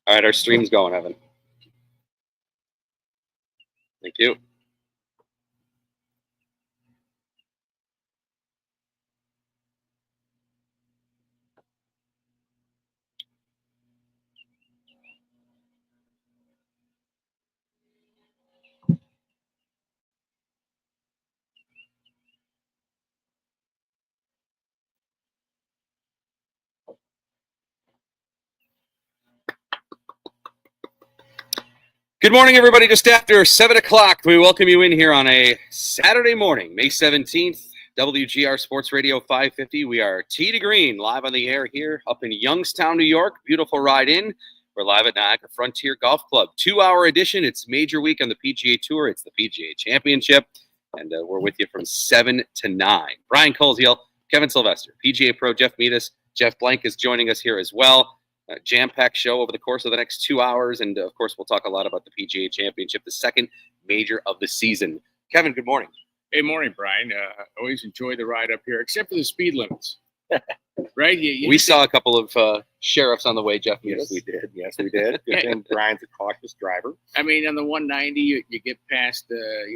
All right, our stream's going, Evan. Thank you. Good morning, everybody. Just after 7 o'clock, we welcome you in here on a Saturday morning, May 17th, WGR Sports Radio 550. We are Tee to Green, live on the air here up in Youngstown, New York. Beautiful ride in. We're live at Niagara Frontier Golf Club. 2-hour edition. It's major week on the PGA Tour. It's the PGA Championship, and we're with you from 7 to 9. Brian Coleshiel, Kevin Sylvester, PGA Pro Jeff Meadis. Jeff Blank is joining us here as well. Jam-packed show over the course of the next 2 hours. And, of course, we'll talk a lot about the PGA Championship, the second major of the season. Kevin, good morning. Hey, morning, Brian. Always enjoy the ride up here, except for the speed limits. Right? We saw a couple of sheriffs on the way, Jeff. Yes, we did. Yes, we did. And Brian's a cautious driver. I mean, on the 190, you get past the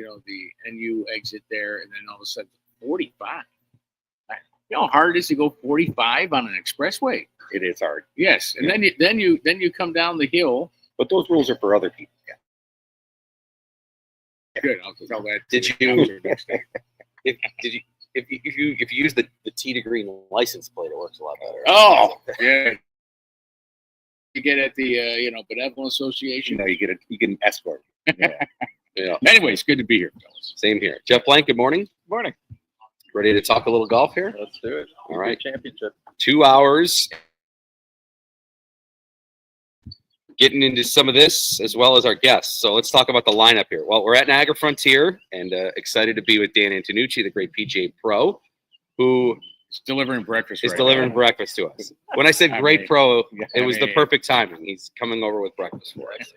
NU exit there, and then all of a sudden, 45. You know how hard it is to go 45 on an expressway? It is hard. Yes, and then you come down the hill. But those rules are for other people. Yeah. Good. I'll tell that. Did you? If you use the Tee to Green license plate, it works a lot better. Oh, yeah. You get at the Benevolent Association. You get an escort. Yeah. Yeah. Anyways, good to be here, fellas. Same here. Jeff Blank, good morning. Morning. Ready to talk a little golf here? Let's do it. All right. Championship. 2 hours. Getting into some of this as well as our guests. So let's talk about the lineup here. Well, we're at Niagara Frontier and excited to be with Dan Antonucci, the great PGA Pro, who is delivering breakfast. Breakfast to us. When I said great pro, it was the perfect timing. He's coming over with breakfast for us.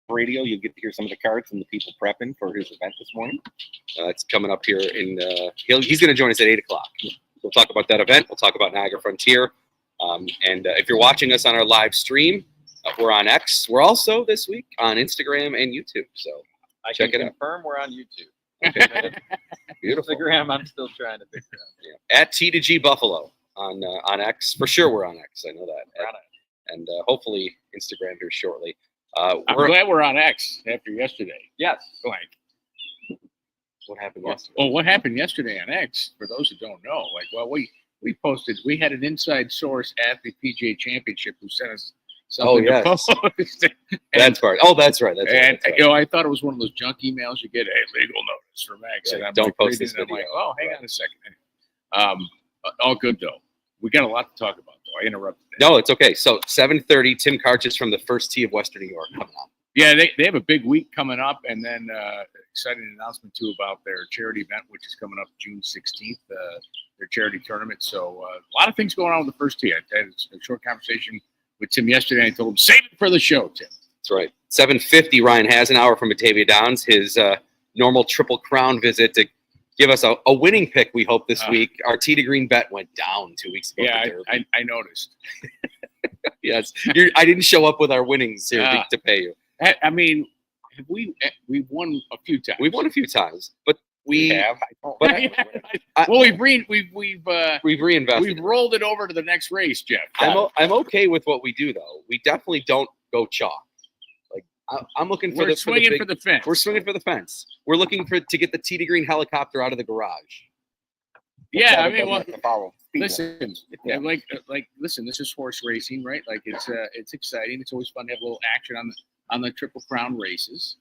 Radio, you'll get to hear some of the cards and the people prepping for his event this morning. It's coming up here in he's going to join us at 8 o'clock. We'll talk about that event. We'll talk about Niagara Frontier. And if you're watching us on our live stream, we're on X. We're also this week on Instagram and YouTube. So check it out. I can confirm we're on YouTube. Okay. Beautiful. Instagram, I'm still trying to figure out. Yeah. At T2G Buffalo on X. For sure we're on X. I know that. And hopefully Instagram here shortly. I'm glad we're on X after yesterday. Yes. Blank. What happened yesterday? Well, what happened yesterday on X, for those who don't know, we posted, we had an inside source at the PGA Championship who sent us something to post. That's right. Oh, that's right. That's right. I thought it was one of those junk emails you get, hey, legal notice from X. Yeah, and I'm don't post this video. I'm like, oh, hang on a second. All good, though. We got a lot to talk about, though. I interrupted that. No, it's okay. So 7:30, Tim Karchis from the First Tee of Western New York coming up. Yeah, they have a big week coming up, and then exciting announcement, too, about their charity event, which is coming up June 16th, their charity tournament. So a lot of things going on with the First Tee. I had a short conversation with Tim yesterday, and I told him, save it for the show, Tim. That's right. 7:50, Ryan Hasenauer from Batavia Downs, his normal Triple Crown visit to give us a winning pick, we hope, this week. Our Tee to Green bet went down 2 weeks ago. Yeah, I noticed. Yes. I didn't show up with our winnings here to pay you. I mean, we've won a few times. We've won a few times, but we have. But we've reinvested. We've rolled it over to the next race, Jeff. I'm okay with what we do, though. We definitely don't go chalk. Like I'm looking for We're swinging for the fence. We're swinging for the fence. We're looking to get the Tee to Green helicopter out of the garage. Yeah, I mean, listen, listen. This is horse racing, right? Like it's exciting. It's always fun to have a little action on the Triple Crown races.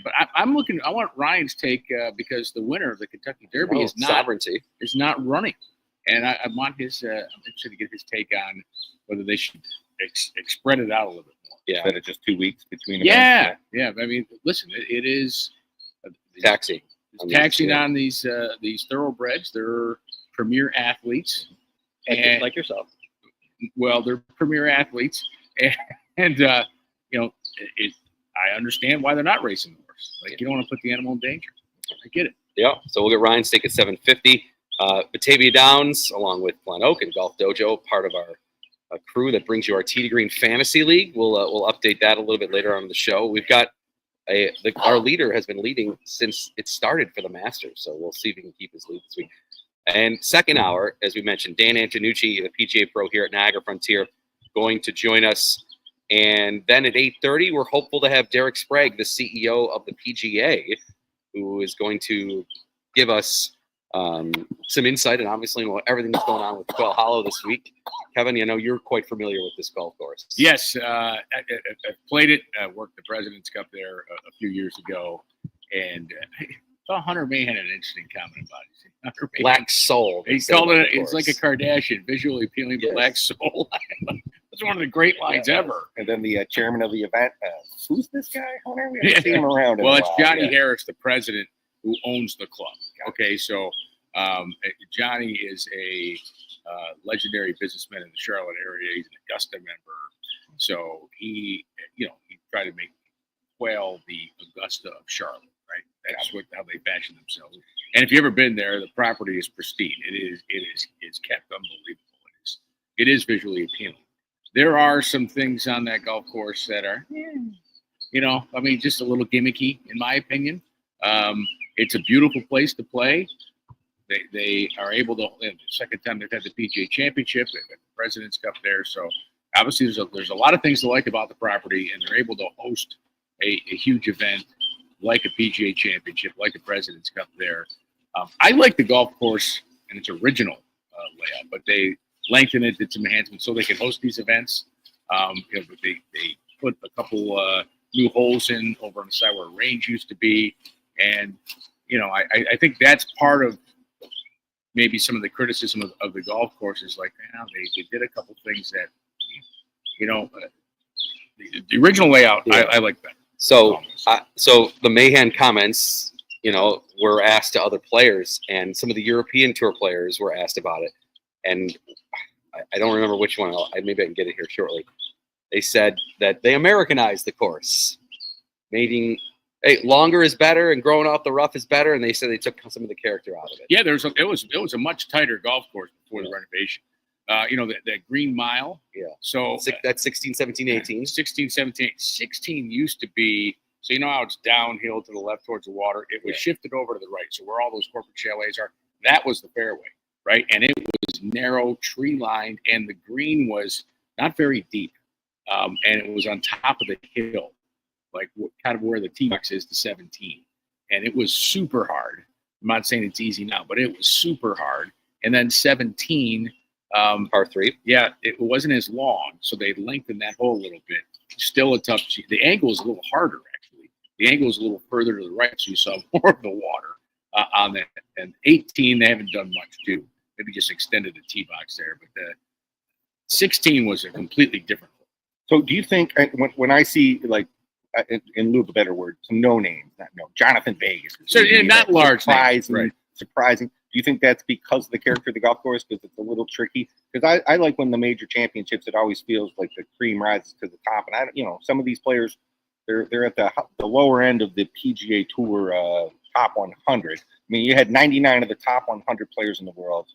But I'm looking. I want Ryan's take because the winner of the Kentucky Derby is not running, and I want his. I'm interested to get his take on whether they should spread it out a little bit more. Yeah, instead of just 2 weeks between. Yeah. I mean, listen, it is taxing. It's taxing on these thoroughbreds. They're premier athletes, and like yourself. Well, they're premier athletes, and I understand why they're not racing the horse. Like, you don't want to put the animal in danger. I get it. Yeah. So we'll get Ryan's take at 7:50. Batavia Downs, along with Glen Oak and Golf Dojo, part of our crew that brings you our Tee to Green Fantasy League. We'll update that a little bit later on in the show. We've got our leader has been leading since it started for the Masters, so we'll see if he can keep his lead this week. And second hour, as we mentioned, Dan Antonucci, the PGA pro here at Niagara Frontier, going to join us. And then at 8:30, we're hopeful to have Derek Sprague, the CEO of the PGA, who is going to give us some insight and obviously everything that's going on with Quail Hollow this week. Kevin, I know you're quite familiar with this golf course. Yes, I played it. I worked the President's Cup there a few years ago, and I thought Hunter May had an interesting comment about it. Hunter May, Black soul. He called it. It's like a Kardashian, visually appealing black soul. That's one of the great lines ever. And then the chairman of the event, who's this guy, Hunter? We haven't seen him around. Well, it's Johnny Harris, the president, who owns the club. Okay, so Johnny is a legendary businessman in the Charlotte area. He's an Augusta member, so he tried to make Quail the Augusta of Charlotte, right? That's how they fashion themselves. And if you've ever been there, the property is pristine. It's kept unbelievable. It is visually appealing. There are some things on that golf course that are, just a little gimmicky, in my opinion. It's a beautiful place to play. They are able to. The second time they've had the PGA Championship, they've had the President's Cup there. So obviously, there's a lot of things to like about the property, and they're able to host a huge event like a PGA Championship, like a President's Cup there. I like the golf course and its original layout, but they lengthen it, did some enhancements so they can host these events. They put a couple new holes in over on the side where a range used to be, and I think that's part of maybe some of the criticism of the golf course is like, they did a couple things that, the original layout, I like that. So the Mahan comments, were asked to other players, and some of the European Tour players were asked about it. And I don't remember which one. Maybe I can get it here shortly. They said that they Americanized the course, meaning longer is better and growing off the rough is better. And they said they took some of the character out of it. Yeah, it was a much tighter golf course before the renovation. That Green Mile. Yeah. So that's 16, 17, 18. 16, 17, 16 used to be. So how it's downhill to the left towards the water. It was shifted over to the right. So where all those corporate chalets are, that was the fairway, right? And it was narrow, tree lined, and the green was not very deep, and it was on top of the hill, like kind of where the tee box is to 17. And it was super hard. I'm not saying it's easy now, but it was super hard. And then 17, par 3. Yeah, it wasn't as long, so they lengthened that hole a little bit. Still a tough. The angle is a little harder, actually. The angle is a little further to the right, so you saw more of the water on that. And 18, they haven't done much too. Maybe just extended the tee box there, but 16 was a completely different hole. So, do you think when I see, like, in lieu of a better word, some no names, Jonathan Vegas, so not large names, right? Surprising. Do you think that's because of the character of the golf course? Because it's a little tricky. Because I like when the major championships, it always feels like the cream rises to the top. And some of these players, they're at the lower end of the PGA Tour top 100. I mean, you had 99 of the top 100 players in the world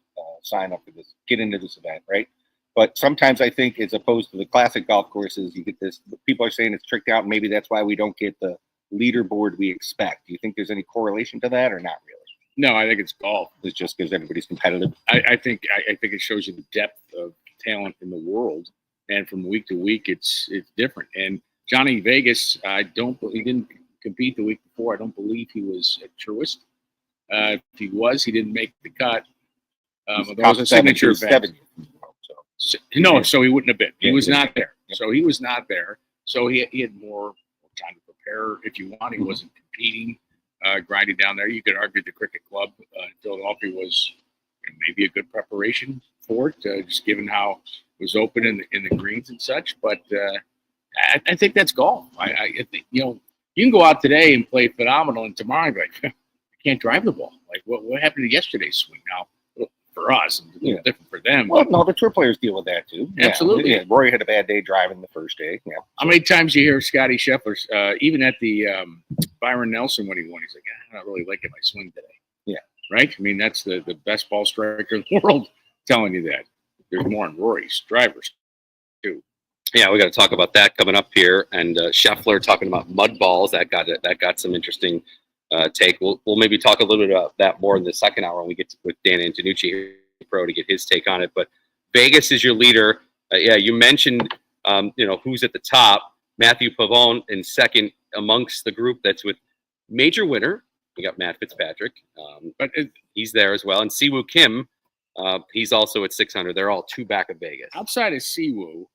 sign up for this, get into this event, right? But sometimes I think, as opposed to the classic golf courses, you get this. People are saying it's tricked out, and maybe that's why we don't get the leaderboard we expect. Do you think there's any correlation to that, or not really? No, I think it's golf. It's just because everybody's competitive. I think it shows you the depth of talent in the world, and from week to week, it's different. And Johnny Vegas, he didn't compete the week before. I don't believe he was at Truist. If he was, he didn't make the cut. There was a signature event. So he wouldn't have been. He was not there. So he was not there. So he had more time to prepare. If you want, he wasn't competing. Grinding down there. You could argue the cricket club in Philadelphia was maybe a good preparation for it, just given how it was open in the greens and such. But I think that's golf. I think, you can go out today and play phenomenal, and tomorrow you're like, I can't drive the ball. Like what happened to yesterday's swing? Now for us, and a little different for them. Well, no, the tour players deal with that too. Absolutely. Yeah, Rory had a bad day driving the first day. Yeah. How many times you hear Scotty Scheffler, even at the Byron Nelson when he won, he's like, I'm not really liking my swing today. Yeah. right? I mean, that's the best ball striker in the world telling you that. There's more on Rory's drivers, too. Yeah, we got to talk about that coming up here. And Scheffler talking about mud balls. That got some interesting take. We'll maybe talk a little bit about that more in the second hour when we get with Dan Antonucci, pro, to get his take on it. But Vegas is your leader. Yeah, you mentioned who's at the top. Matthew Pavone in second amongst the group that's with major winner. We got Matt Fitzpatrick, but he's there as well. And Siwoo Kim, he's also at 600. They're all 2 back of Vegas. Outside of Siwoo,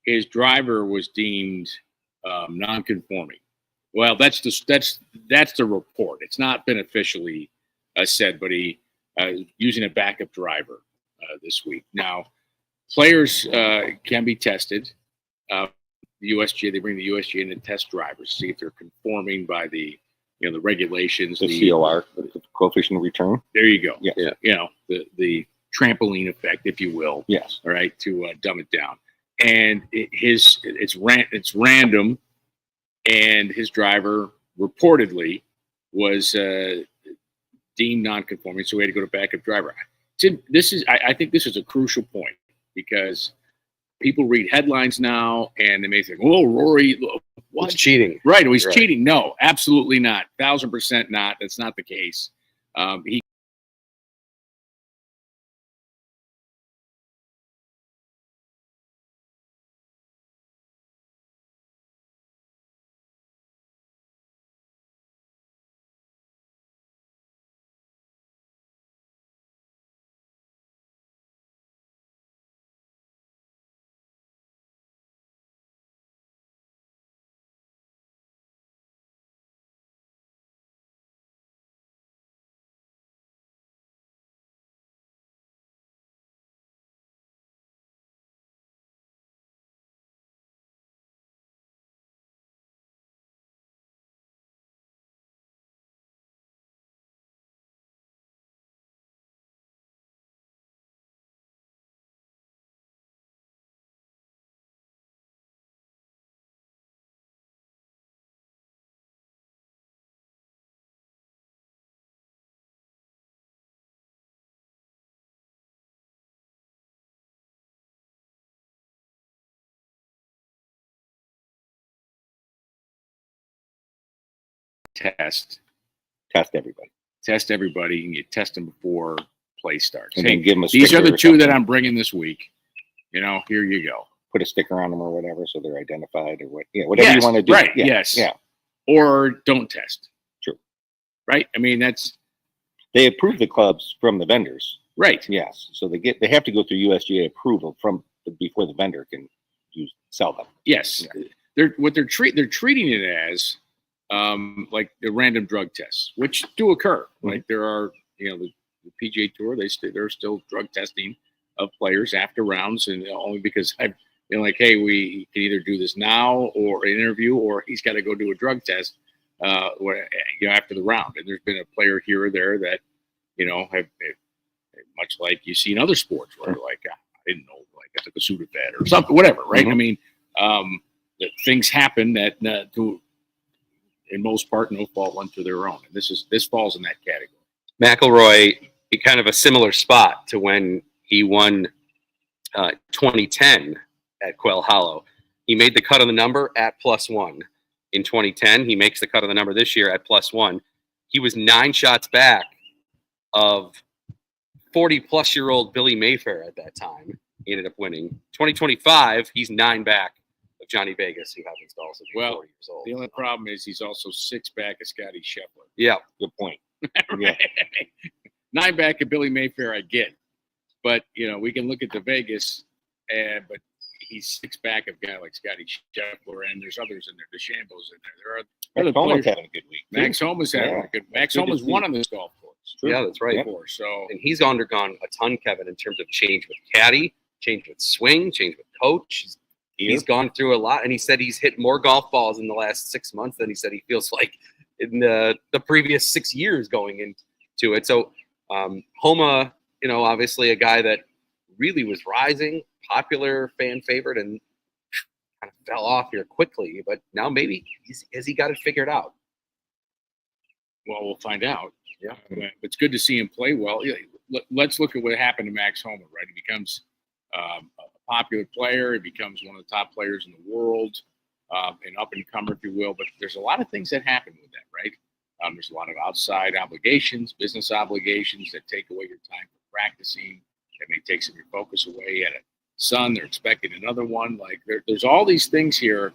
his driver was deemed non-conforming. Well, that's the report. It's not been officially said, but he using a backup driver this week. Now, players can be tested. The USGA, they bring the USGA in to test drivers, see if they're conforming by the the regulations. The COR, the coefficient of return. There you go. Yeah. The trampoline effect, if you will. Yes. All right, to dumb it down. And it's random, and his driver reportedly was deemed non-conforming, so we had to go to backup driver. I think this is a crucial point, because people read headlines now and they may think, "Oh, Rory, what's cheating?" Right? He's cheating. No, absolutely not. 1,000% not. That's not the case. He test Test everybody. everybody, and you test them before play starts. And Hey, then give them a these are sticker the or two that something. I'm bringing this week. Here you go. Put a sticker on them or whatever, so they're identified or what. Yeah, whatever you Yes, want to do. right, Yeah, yes. yeah. Or don't test. True. Right? I mean, that's They approve the clubs from the vendors. right. Yes, so they have to go through USGA approval before the vendor can sell them. Yes. They're treating it as like the random drug tests, which do occur. Mm-hmm. Like there are, the PGA Tour, they're still drug testing of players after rounds, and only because like, hey, we can either do this now or an interview, or he's got to go do a drug test, after the round. And there's been a player here or there that, have much like you see in other sports where like, I didn't know, like I took a Sudafed or something, whatever, right? Mm-hmm. I mean, that things happen that in most part, no fault unto their own. And this falls in that category. McIlroy, kind of a similar spot to when he won 2010 at Quail Hollow. He made the cut on the number at +1 in 2010. He makes the cut on the number this year at +1. He was 9 shots back of 40-plus-year-old Billy Mayfair at that time. He ended up winning. 2025, he's 9 back of Johnny Vegas, who happens to also be 40 years old. The only problem is he's also 6 back of Scotty Scheffler. Yeah. Good point. Right? 9 back of Billy Mayfair, I get. But, we can look at the Vegas, but he's 6 back of a guy like Scotty Scheffler, and there's others in there. The Shambos in there. There are Max Homa's having a good week. Max Homa's having a good. Max Homa's won on this golf course. Yeah, that's right. Before, so and he's undergone a ton, Kevin, in terms of change with caddy, change with swing, change with coach. He's gone through a lot, and he said he's hit more golf balls in the last 6 months than he said he feels like in the previous 6 years going into it. So Homa, obviously a guy that really was rising, popular fan favorite, and kind of fell off here quickly. But now maybe has he got it figured out? Well, we'll find out. Yeah, it's good to see him play well. Let's look at what happened to Max Homa. Right, he becomes a popular player. He becomes one of the top players in the world, an up and comer, if you will. But there's a lot of things that happen with that, right? There's a lot of outside obligations, business obligations that take away your time for practicing. That may take some of your focus away. You had a son, they're expecting another one. Like there's all these things here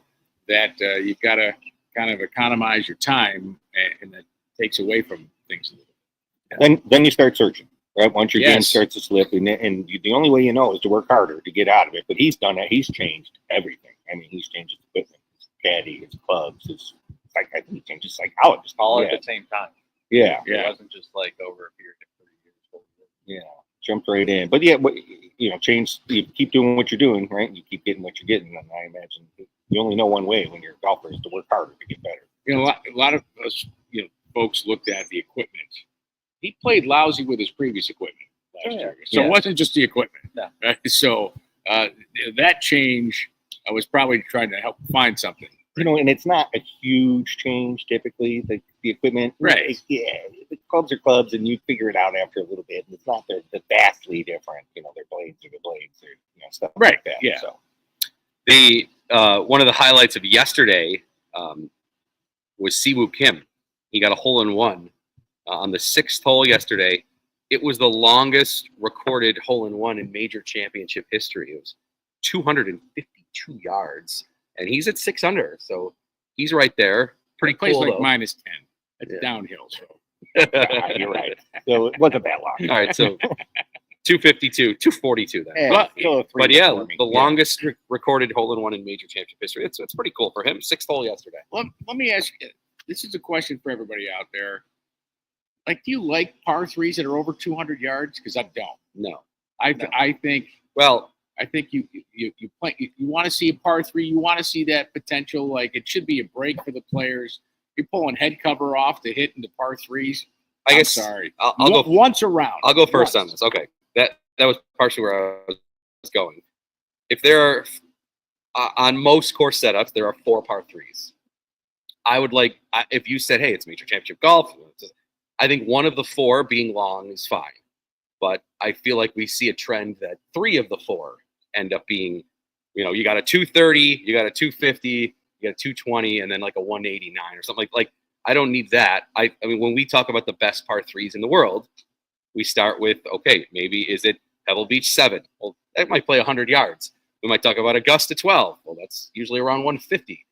that you've got to kind of economize your time, and that takes away from things a little bit. Then you start searching, right? Once your game starts to slip, and the only way you know is to work harder to get out of it. But he's done that. He's changed everything. I mean, he's changed his equipment, his caddy, his clubs, I think he changed his psychology. All at the same time. Yeah. It wasn't just like over a period of 30 years. 40 years. Yeah. Jumped right in. But yeah, change. You keep doing what you're doing, right? You keep getting what you're getting. And I imagine you only know one way when you're a golfer is to work harder to get better. A lot of us, folks looked at the equipment. He played lousy with his previous equipment last year, so it wasn't just the equipment. No. Right? So that change, I was probably trying to help find something. And it's not a huge change typically. The equipment, right? Yeah, the clubs are clubs, and you figure it out after a little bit. And it's not the vastly different. Their blades are the blades, or stuff like that. Yeah. So The one of the highlights of yesterday was Siwoo Kim. He got a hole-in-one on the 6th hole yesterday. It was the longest recorded hole-in-one in major championship history. It was 252 yards. And he's at 6 under, so he's right there. Pretty cool. Plays like though. -10. It's downhill, so you're right. So it wasn't that long. All right, so 252, 242 then. Yeah, But yeah, the longest recorded hole-in-one in major championship history. It's pretty cool for him. 6th hole yesterday. Let me ask you. This is a question for everybody out there. Like, do you like par 3s that are over 200 yards? Because I don't. No. I think. Well, I think you play. You want to see a par 3. You want to see that potential. Like, it should be a break for the players. You're pulling head cover off to hit into par 3s. I guess. Sorry. I'll go once around. I'll go first on this. Okay, that was partially where I was going. If there are on most course setups, there are 4 par 3s. I would like if you said, "Hey, it's major championship golf." I think one of the 4 being long is fine, but I feel like we see a trend that 3 of the 4 end up being, you got a 230, you got a 250, you got a 220, and then like a 189 or something like. I don't need that. I mean, when we talk about the best par 3s in the world, we start with, okay, maybe is it Pebble Beach 7? Well, that might play 100 yards. We might talk about Augusta 12. Well, that's usually around 150.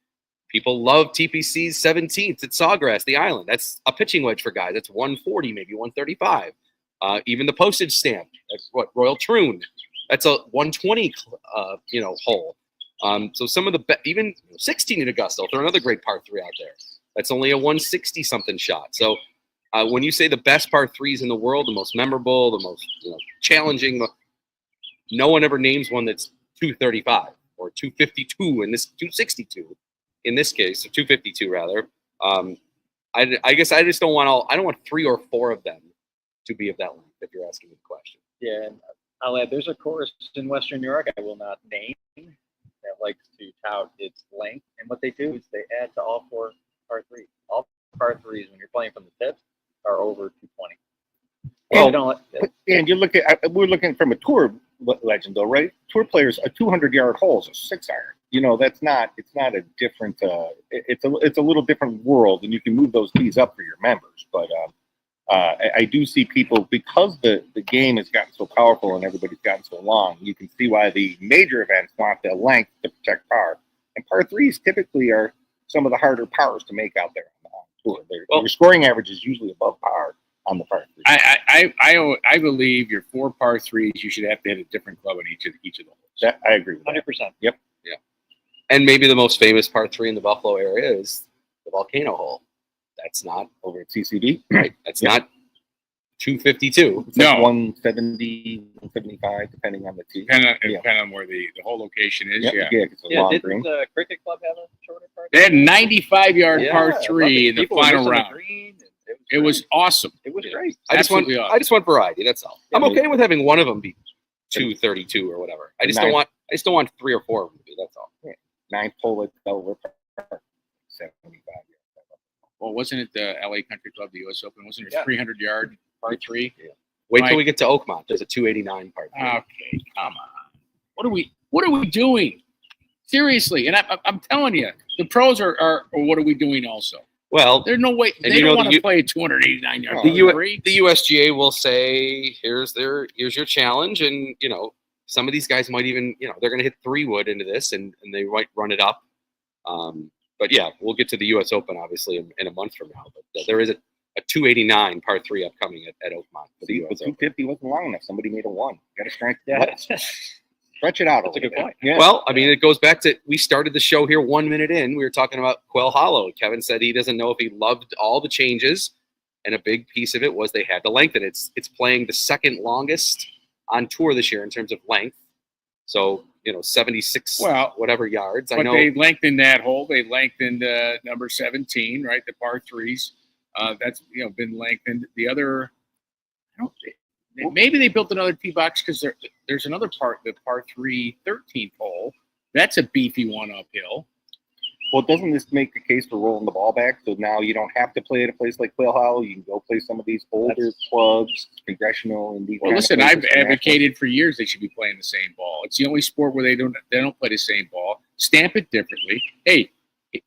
People love TPC's 17th at Sawgrass, the island. That's a pitching wedge for guys. That's 140, maybe 135. Even the postage stamp, that's what, Royal Troon. That's a 120, hole. So some of the even 16 at Augusta, I'll throw another great par 3 out there. That's only a 160 something shot. So when you say the best par 3s in the world, the most memorable, the most challenging, no one ever names one that's 235 or 252 in this 262 in this case, or 252 rather. I guess I just don't want I don't want 3 or 4 of them to be of that length. If you're asking me the question. Yeah, and I'll add, there's a course in Western New York I will not name that likes to tout its length, and what they do is they add to all 4 par 3s. All par 3s when you're playing from the tip are over 220. Well, and you look at we're looking from a tour legend though, right? Tour players, a 200-yard hole is a 6-iron. It's not a different. It's a little different world, and you can move those tees up for your members. But I do see people, because the game has gotten so powerful and everybody's gotten so long. You can see why the major events want the length to protect par, and par 3s typically are some of the harder pars to make out there on tour. Your scoring average is usually above par on the par 3. I believe your 4 par 3s, you should have to hit a different club in each of the holes. That, I agree with 100%. Yep. Yeah. And maybe the most famous par 3 in the Buffalo area is the Volcano hole. That's not Over at CCB. right. That's not 252. It's like 170, 175, depending on the tee. Depending on where the whole location is. Yep. Yeah. It's a long Didn't green. the cricket club have a shorter par? They had 95-yard Yeah, par I love 3 it. in the People were final missing the round. green, and It was awesome. It was great. I just want Absolutely awesome. I just want variety. That's all. I'm Yeah. okay with having one of them be 232 or whatever. I just don't want 3 or 4 of them to be. That's all. 9th hole at Delaware Park, 75 yards. Well, wasn't it the LA Country Club, the U.S. Open? Wasn't it Yeah. 300-yard par 3? Wait till Mike. we get to Oakmont. There's a 289 part 3. Okay, come on. What are we doing? Seriously, and I'm telling you, the pros are what are we doing also? Well, There's no way And they you don't know want the to play a 289-yard The par 3. the USGA will say, here's your challenge, and some of these guys might even they're going to hit 3 wood into this, and they might run it up. But yeah, we'll get to the U.S. Open obviously in a month from now. But there is a 289 par 3 upcoming at Oakmont for the See, U.S. but Open. 250 wasn't long enough. Somebody made a 1. Got to strength. Yeah. Stretch it out. That's a good point. Yeah. Well, I mean, it goes back to we started the show here 1 minute in. We were talking about Quail Hollow. Kevin said he doesn't know if he loved all the changes, and a big piece of it was they had to lengthen it. It's playing the second longest on tour this year in terms of length. So 76 whatever yards. But I know they lengthened that hole. They lengthened number 17, right? The par 3s. That's been lengthened. The other, maybe they built another tee box because there's another part, the par 3 13th hole. That's a beefy one uphill. Well, doesn't this make the case for rolling the ball back? So now you don't have to play at a place like Quail Hollow. You can go play some of these older clubs, congressional, and these. Well, listen, I've advocated for years they should be playing the same ball. It's the only sport where they don't play the same ball. Stamp it differently. Hey,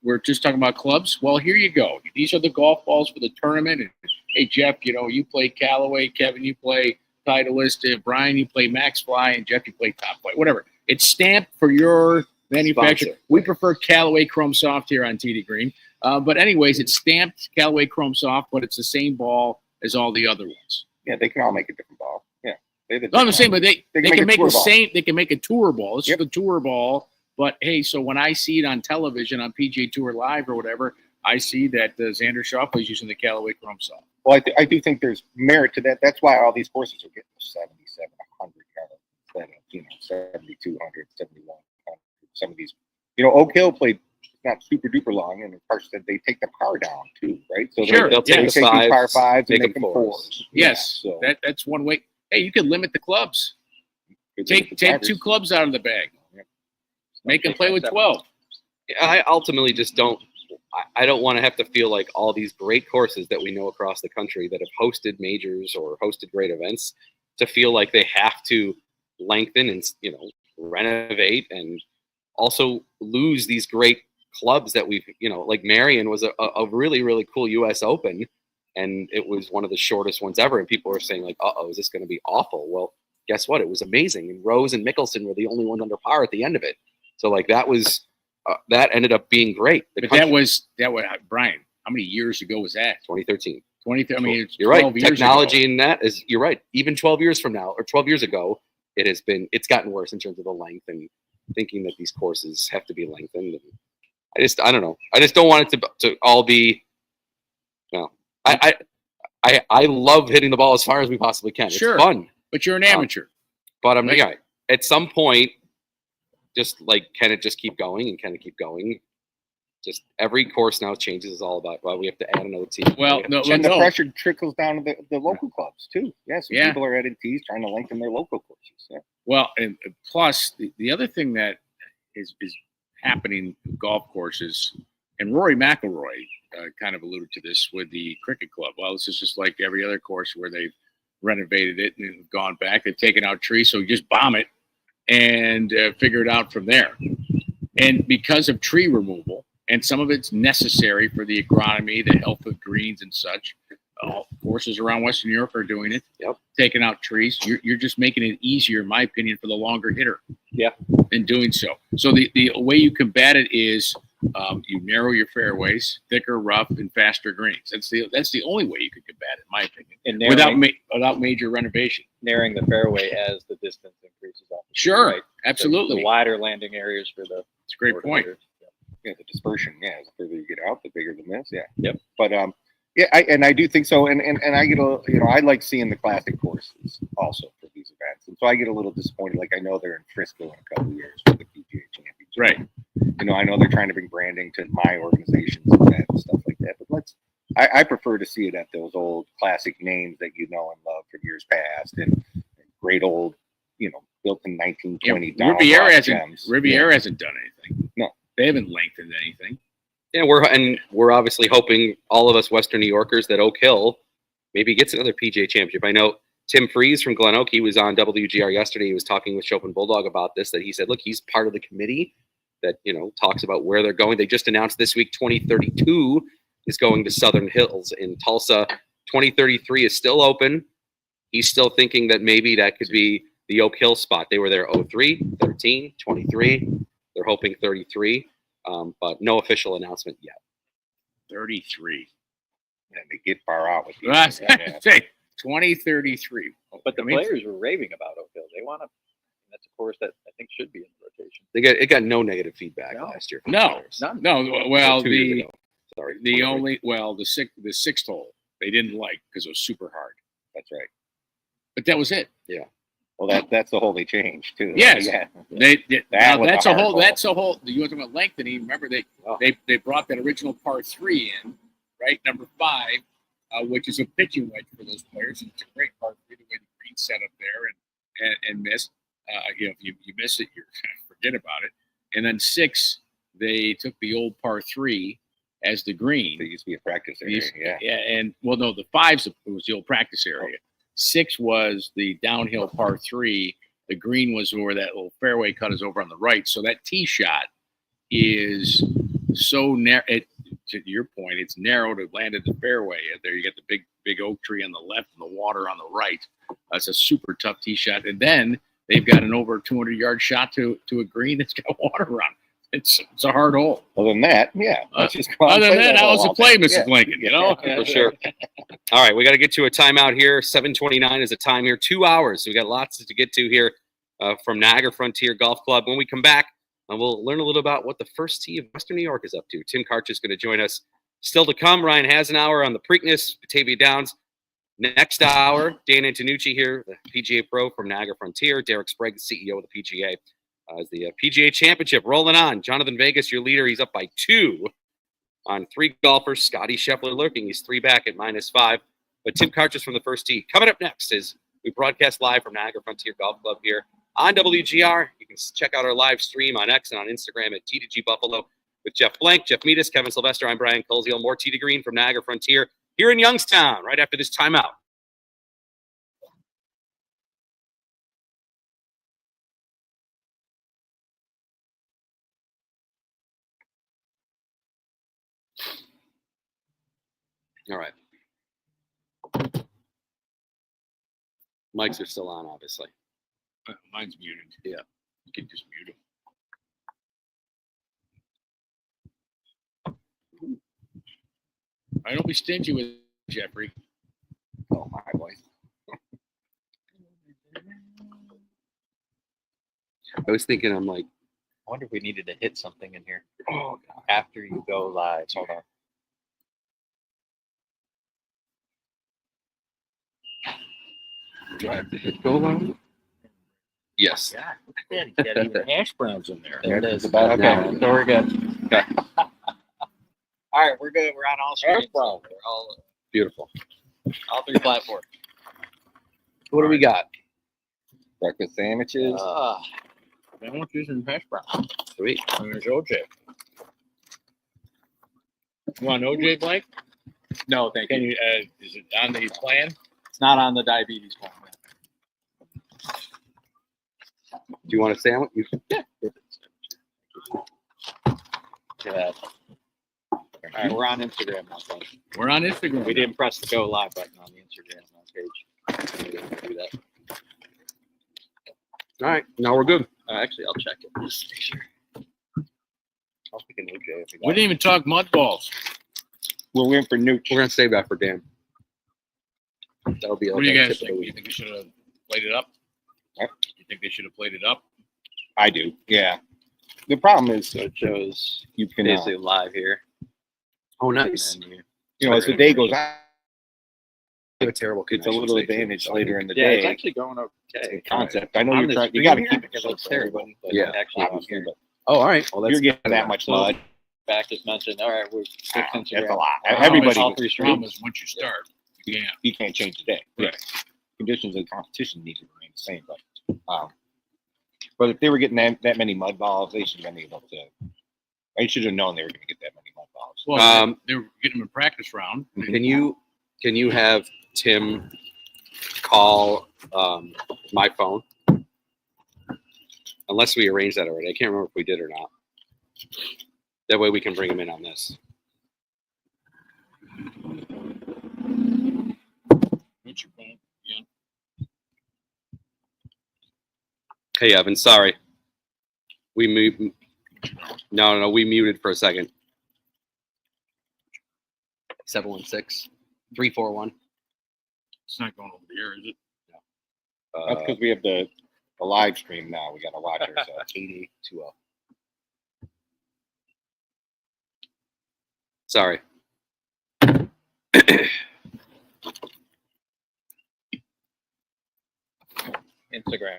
we're just talking about clubs. Well, here you go. These are the golf balls for the tournament. And hey, Jeff, you play Callaway. Kevin, you play Titleist. Brian, you play Max Fly, and Jeff, you play Top Flight. Whatever. It's stamped for your manufacturer. Sponsor. We prefer Callaway Chrome Soft here on Tee to Green. But anyways, it's stamped Callaway Chrome Soft, but it's the same ball as all the other ones. Yeah, they can all make a different ball. Yeah, No, I'm saying, but they can make the tour ball. same. They can make a tour ball. It's Yep. the tour ball. But hey, so when I see it on television on PGA Tour Live or whatever, I see that Xander Schauffele is using the Callaway Chrome Soft. Well, I do think there's merit to that. That's why all these courses are getting 77, 100 yards instead of 7200, 7100. Some of these, Oak Hill played not super duper long, and of course they take the par down too, right? So Sure, they'll they take take the these par 5s fives, and make make them them fours. 4s. Yes, so that's one way. Hey, you could limit the clubs. good Take for the 2 drivers. clubs out of the bag. Make them play with 12. I ultimately just don't. I don't want to have to feel like all these great courses that we know across the country that have hosted majors or hosted great events to feel like they have to lengthen and renovate and also lose these great clubs that we've like Marion was a really really cool U.S. Open, and it was one of the shortest ones ever. And people were saying like, "Uh-oh, is this going to be awful?" Well, guess what? It was amazing. And Rose and Mickelson were the only ones under par at the end of it. So like that was that ended up being great. But that was Brian. How many years ago was that? 2013. 20. I mean, it's you're right. 12 years Technology ago. in that is you're right. Even 12 years from now or 12 years ago, it's gotten worse in terms of the length and thinking that these courses have to be lengthened. And I don't know. I just don't want it to all be. No, I love hitting the ball as far as we possibly can. Sure. It's fun. But you're an amateur. But I'm yeah. At some point, just like can it just keep going and can it keep going? Just every course now changes is all about we have to add another team. Well, and the pressure trickles down to the local clubs too. Yes, yeah. People are adding tees trying to lengthen their local courses. Yeah. Well, and plus the other thing that is happening with golf courses, and Rory McIlroy kind of alluded to this with the cricket club. Well, this is just like every other course where they've renovated it and gone back. They've taken out trees, so you just bomb it and figure it out from there. And because of tree removal, and some of it's necessary for the agronomy, the health of greens and such. Courses around Western New York are doing it. Yep. Taking out trees. You're just making it easier, in my opinion, for the longer hitter. Yeah. In doing so. So the way you combat it is you narrow your fairways, thicker rough, and faster greens. That's the only way you can combat it, in my opinion. And without major renovation. Narrowing the fairway as the distance increases off. Sure. Right? Absolutely. The wider landing areas for the. It's a great point. Yeah, the dispersion. Yeah, the further you get out, the bigger the miss. Yeah. Yep. But yeah, I do think so. And I get I like seeing the classic courses also for these events. And so I get a little disappointed. Like I know they're in Frisco in a couple of years for the PGA Championship. Right. I know they're trying to bring branding to my organizations and stuff like that. But I prefer to see it at those old classic names that you know and love from years past and great old, built in 1920. Yeah, Riviera hasn't done anything. No. They haven't lengthened anything. Yeah, we're obviously hoping, all of us Western New Yorkers, that Oak Hill maybe gets another PGA Championship. I know Tim Freeze from Glen Oak, he was on WGR yesterday. He was talking with Chopin Bulldog about this, that he said, look, he's part of the committee that, talks about where they're going. They just announced this week 2032 is going to Southern Hills in Tulsa. 2033 is still open. He's still thinking that maybe that could be the Oak Hill spot. They were there 03, 13, 23. They're hoping 33, but no official announcement yet. 33. And they get far out with you. 2033. But the players were raving about Oak Hill. They want to. That's a course that I think should be in rotation. It got no negative feedback last year. No. Well, the sixth hole they didn't like because it was super hard. That's right. But that was it. Yeah. Well, that's the hole they changed too. Yes, yeah. That's a whole. You want to talk about lengthening? Remember they brought that original par 3 in, right, number 5, which is a pitching wedge for those players. It's a great par 3, the way the green's set up there and miss. If you miss it, you forget about it. And then 6, they took the old par 3 as the green. They used to be a practice area. Yeah, and the 5s was the old practice area. 6 was the downhill par 3. The green was where that little fairway cut is over on the right. So that tee shot is so narrow. To your point, it's narrow to land at the fairway. There you get the big oak tree on the left and the water on the right. That's a super tough tee shot. And then they've got an over 200-yard shot to a green that's got water around it. It's a hard hole. Other than that, yeah. Other than that, I was a play, Mrs. Lincoln, For sure. All right, we got to get to a timeout here. 7:29 is the time here. 2 hours. So we got lots to get to here from Niagara Frontier Golf Club. When we come back, we'll learn a little about what the first tee of Western New York is up to. Tim Karch is going to join us. Still to come, Ryan Hasenauer on the Preakness, Batavia Downs. Next hour, Dan Antonucci here, the PGA Pro from Niagara Frontier. Derek Sprague, the CEO of the PGA. As the PGA Championship rolling on. Jonathan Vegas, your leader, he's up by 2 on 3 golfers. Scotty Scheffler lurking. He's 3 back at -5. But Tim Karch from the first tee. Coming up next is we broadcast live from Niagara Frontier Golf Club here on WGR. You can check out our live stream on X and on Instagram at T2G Buffalo with Jeff Blank, Jeff Meadis, Kevin Sylvester. I'm Brian Coleshill. More Tee to Green from Niagara Frontier here in Youngstown right after this timeout. All right. Mics are still on, obviously. Mine's muted. Yeah. You can just mute them. I don't be stingy with Jeffrey. Oh, my voice. I was thinking, I'm like, I wonder if we needed to hit something in here oh, God. after you go live. Hold on. Do I have to hit go live? Yes. Yeah, look at that. He's got even hash browns in there. There it is. about Okay, now. so we're good. Okay. All right, we're good. We're on all screens. Hash brown. We're all Beautiful. three platforms. What do we got? Breakfast sandwiches. Sandwiches and hash browns. Sweet. And there's OJ. You want OJ, Blake? No, thank Can you. you? Is it on the plan? It's not on the diabetes plan. Do you want a sandwich? Yeah. All right, we're on Instagram now, folks. We're on Instagram. We didn't press the go live button on the Instagram page. We didn't do that. All right. Now we're good. Actually, I'll check it. Just make sure. I'll pick an OJ if We didn't even talk mud balls. We're waiting for Nooch. We're going to save that for Dan. That'll be What do you our guys tip of the think? week. You think we should have played it up? What? You think they should have played it up? I do. Yeah. The problem is So it shows you can, basically live here. Oh, And nice. then as the day goes on, A terrible it's a connection little state, too. advantage later in the yeah, it's day. actually going okay. Concept. I know On you're the trying. You screen got to here, keep it because close it's to terrible. everybody. But Yeah, actually on Obviously, here. but Oh, all right. Well, that's you're getting that much mud. Back just mentioned. All right, we're fixed That's Instagram. a lot. Well, Everybody. all three streams. Problem is, once you start, you can't. You can't change the day. Right. Conditions of the competition need to remain the same, but if they were getting that many mud balls, they should have been able to. They should have known they were going to get that many mud balls. Well, they were getting them in practice round. Can you have Tim call my phone? Unless we arranged that already. I can't remember if we did or not. That way we can bring him in on this. What's your phone? Yeah. Hey, Evan, sorry. No, we muted for a second. 716-341. It's not going over the air, is it? That's because we have the live stream now. We got to watch ourselves. 8820. Sorry. Instagram.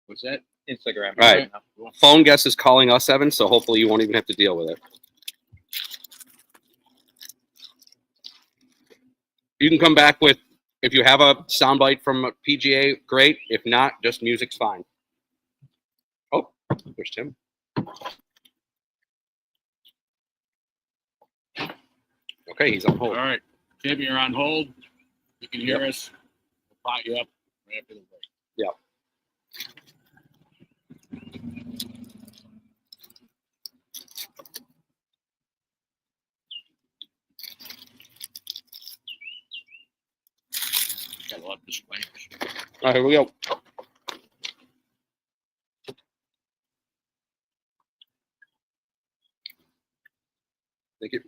What's that? Instagram. All right. Cool. Phone guest is calling us, Evan, so hopefully you won't even have to deal with it. You can come back with, if you have a soundbite from a PGA, great. If not, just music's fine. Oh, there's Tim. Okay, he's on All hold. right, Tim, you're on hold. You can hear us. We'll pot you up right after the break. Yeah. Got a lot of disclaimers. All right, here we go. Thank you.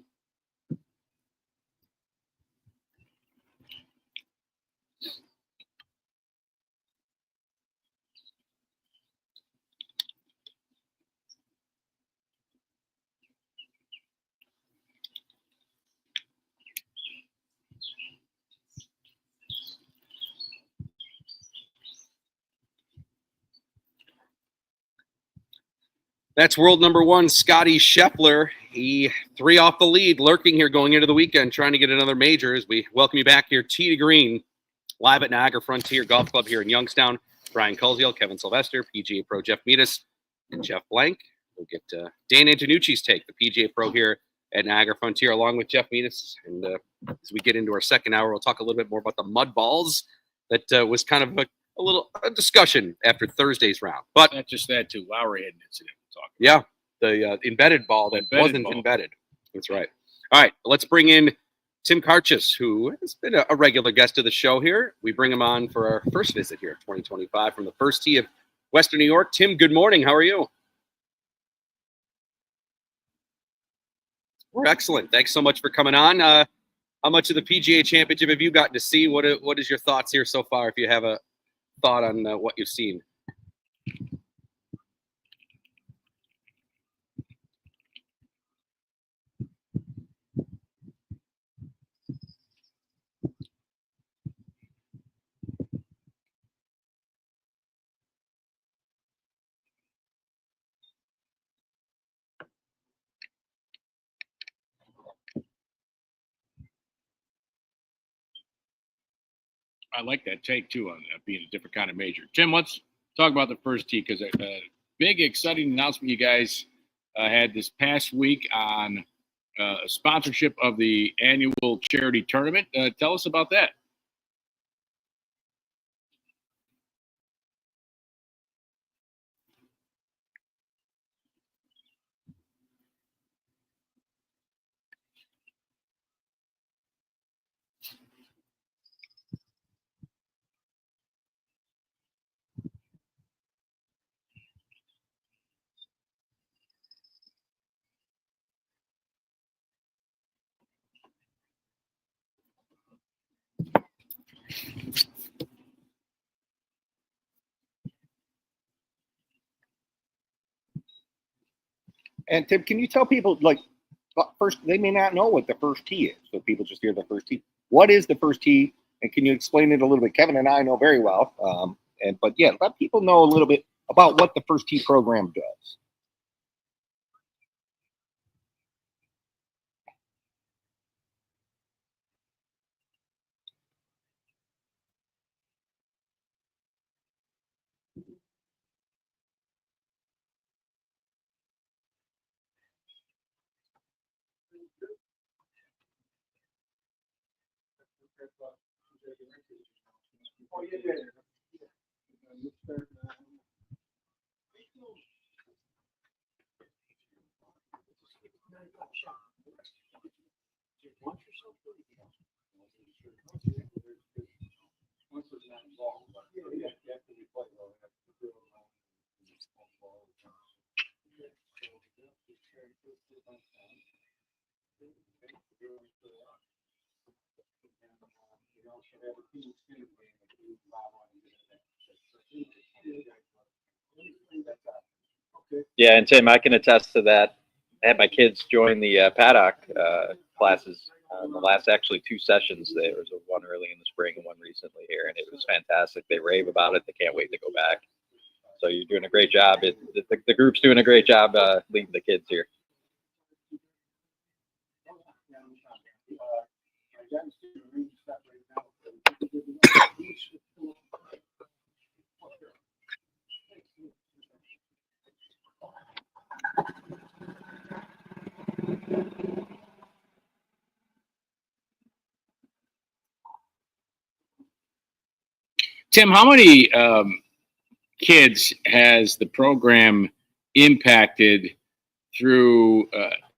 That's world number one, Scotty Scheffler. He 3 off the lead, lurking here going into the weekend, trying to get another major as we welcome you back here, Tee to Green, live at Niagara Frontier Golf Club here in Youngstown. Brian Koziel, Kevin Sylvester, PGA Pro Jeff Meadis, and Jeff Blank. We'll get Dan Antonucci's take, the PGA Pro here at Niagara Frontier, along with Jeff Meadis. And as we get into our second hour, we'll talk a little bit more about the mud balls. That was kind of a discussion after Thursday's round. But Not just that, too. Lowry had an incident we're talking yeah, the embedded ball that Embedded wasn't ball. embedded. That's right. All right, let's bring in Tim Karchis, who has been a regular guest of the show here. We bring him on for our first visit here, 2025, from the first tee of Western New York. Tim, good morning. How are you? We're excellent. Thanks so much for coming on. How much of the PGA Championship have you gotten to see? What is your thoughts here so far, if you have a thought on what you've seen? I like that take too on being a different kind of major. Tim, let's talk about the first tee, because a big exciting announcement you guys had this past week on sponsorship of the annual charity tournament. Tell us about that. And Tim, can you tell people, like, first, they may not know what the first tee is, so people just hear the first tee. What is the first tee, and can you explain it a little bit? Kevin and I know very well, but yeah, let people know a little bit about what the first tee program does. Yeah, and Tim, I can attest to that. I had my kids join the paddock classes in the last actually 2 sessions. There was one early in the spring and one recently here, and it was fantastic. They rave about it. They can't wait to go back. So you're doing a great job. The group's doing a great job leading the kids here. Tim, how many kids has the program impacted through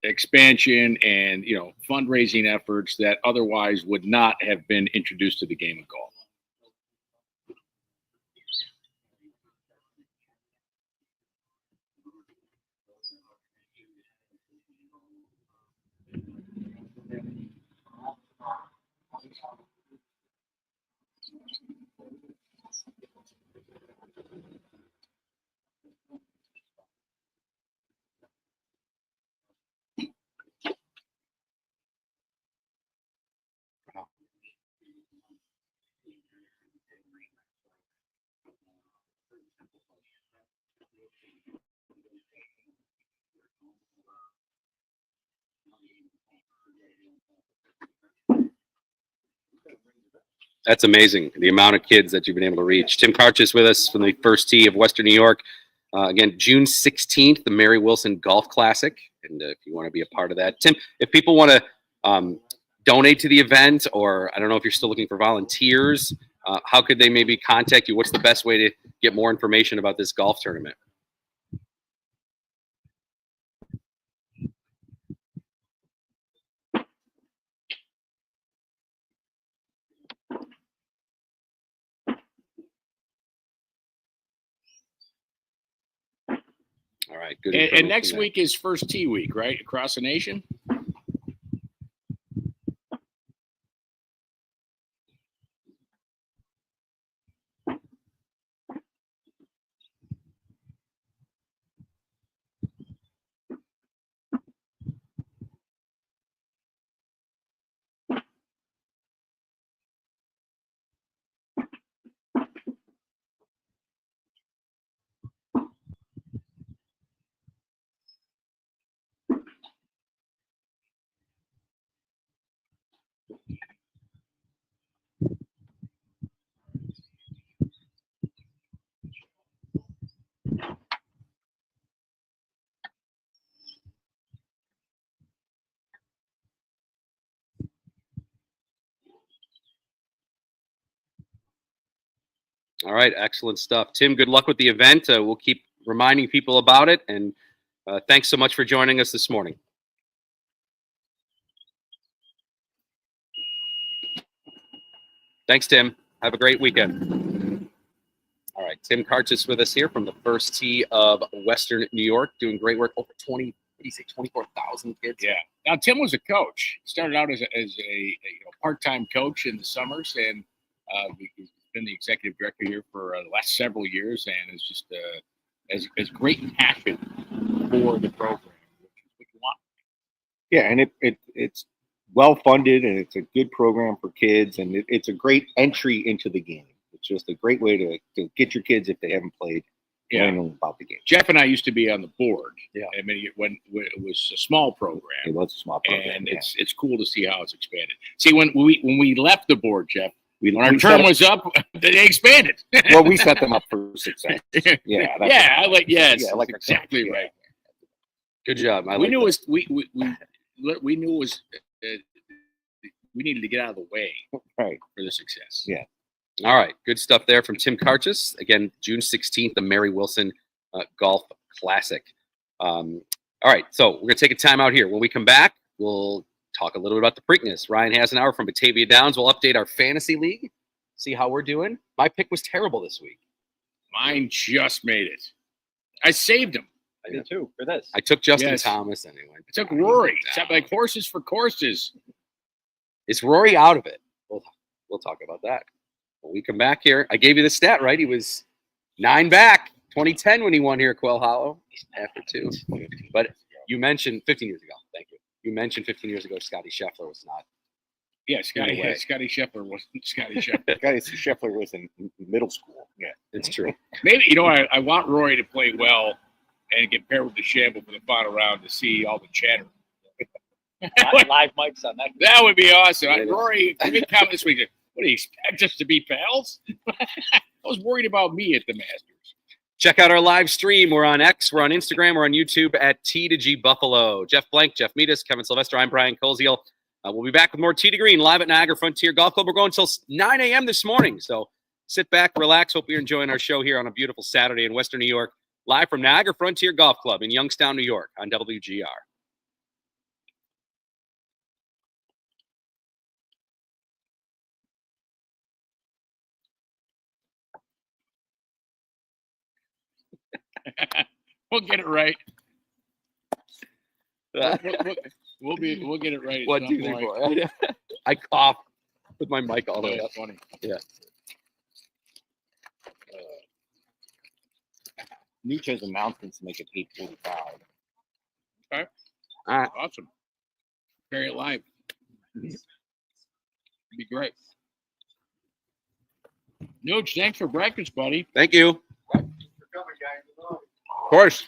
expansion and fundraising efforts that otherwise would not have been introduced to the game of golf? That's amazing, the amount of kids that you've been able to reach. Tim Karchis with us from the first tee of Western New York. Again, June 16th, the Mary Wilson Golf Classic. And if you want to be a part of that, Tim, if people want to donate to the event, or I don't know if you're still looking for volunteers, how could they maybe contact you? What's the best way to get more information about this golf tournament? right, good. And next week is first tee week, right? Across the nation. All right, excellent stuff. Tim, good luck with the event. We'll keep reminding people about it, and thanks so much for joining us this morning. Thanks, Tim. Have a great weekend. All right, Tim Karchis with us here from the first tee of Western New York, doing great work. Over 24,000 kids. Yeah. Now Tim was a coach. Started out as a part-time coach in the summers, and he's been the executive director here for the last several years, and is just has great passion for the program, which is what you want. Yeah, and it's well funded, and it's a good program for kids, and it's a great entry into the game. It's just a great way to get your kids, if they haven't played, learning about the game. Jeff and I used to be on the board. Yeah. I mean, when it was a small program. It was a small program, and it's cool to see how it's expanded. See, when we left the board, Jeff, when our we term was up, they expanded. Well, we set them up for success. Yeah, I like exactly yeah. right. Good job. We knew it was we needed to get out of the way right for the success. Yeah. All right, good stuff there from Tim Karchis. Again, June 16th, the Mary Wilson Golf Classic. All right, so we're going to take a time out here. When we come back, we'll talk a little bit about the Preakness. Ryan Hasenauer from Batavia Downs will update our fantasy league, see how we're doing. My pick was terrible this week. Mine just made it. I saved him. I did too for this. I took Justin Yes. Thomas anyway. I took Rory. It's like horses for courses. Is Rory out of it? We'll talk about that. When we come back here, I gave you the stat, right? He was 9 back, 2010 when he won here at Quail Hollow after 2. But you mentioned 15 years ago. Thank you. You mentioned 15 years ago Scotty Scheffler was not. Yeah, Scotty Scheffler wasn't Scotty Scheffler. Scheffler was in middle school. Yeah, It's true. Maybe, I want Rory to play well and get paired with the Shamble for the final round to see all the chatter. Live mics on that. That would be awesome. Yeah. Rory, come in this week. What do you expect us to be pals? I was worried about me at the Masters. Check out our live stream. We're on X, we're on Instagram, we're on YouTube at T2G Buffalo. Jeff Blank, Jeff Meadis, Kevin Sylvester, I'm Brian Koziel. We'll be back with more Tee to Green live at Niagara Frontier Golf Club. We're going until 9 a.m. this morning. So sit back, relax. Hope you're enjoying our show here on a beautiful Saturday in Western New York, live from Niagara Frontier Golf Club in Youngstown, New York on WGR. We'll get it right. We'll get it right. What do you think, boy? I cough with my mic all the way up. Funny. Yeah. Nietzsche's announcements make it 8:45. Okay. All right. Awesome. Carry it live. Be great. Nuge, thanks for breakfast, buddy. Thank you. Of course.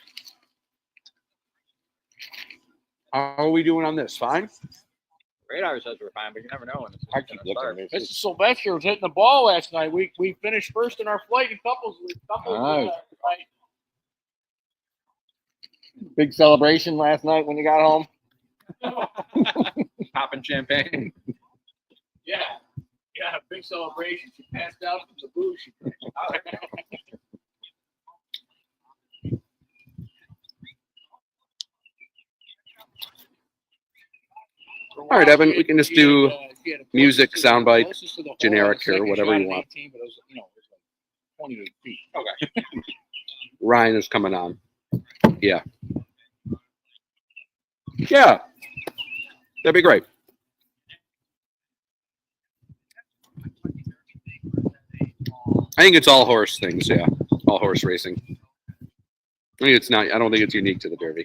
How are we doing on this? Fine? Radar says we're fine, but you never know when I it's keep going to looking start. at Mr. Sylvester was hitting the ball last night. We finished first in our flight in couples. Nice. Right. Big celebration last night when you got home. Popping champagne. Yeah. Yeah, big celebration. She passed out from the booze. She All right, Evan, we can just do music, soundbite, generic or whatever you want. 18, but it was, it was like 20 feet. Okay. Ryan is coming on. Yeah. Yeah. That'd be great. I think it's all horse things, yeah. All horse racing. I think it's not. I don't think it's unique to the Derby.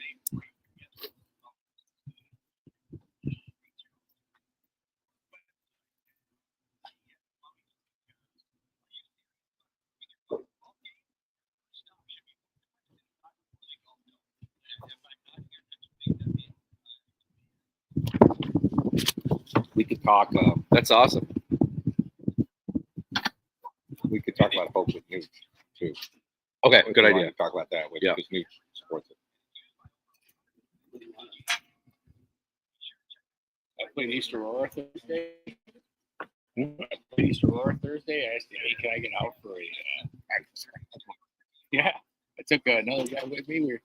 We could talk. That's awesome. We could talk about folks with news too. Okay, If good you idea. wanted to talk about that with Yeah. because news supports it. I played East Aurora Thursday. I played East Aurora Thursday. I asked him, hey, can I get out for a yeah. I took another guy with me.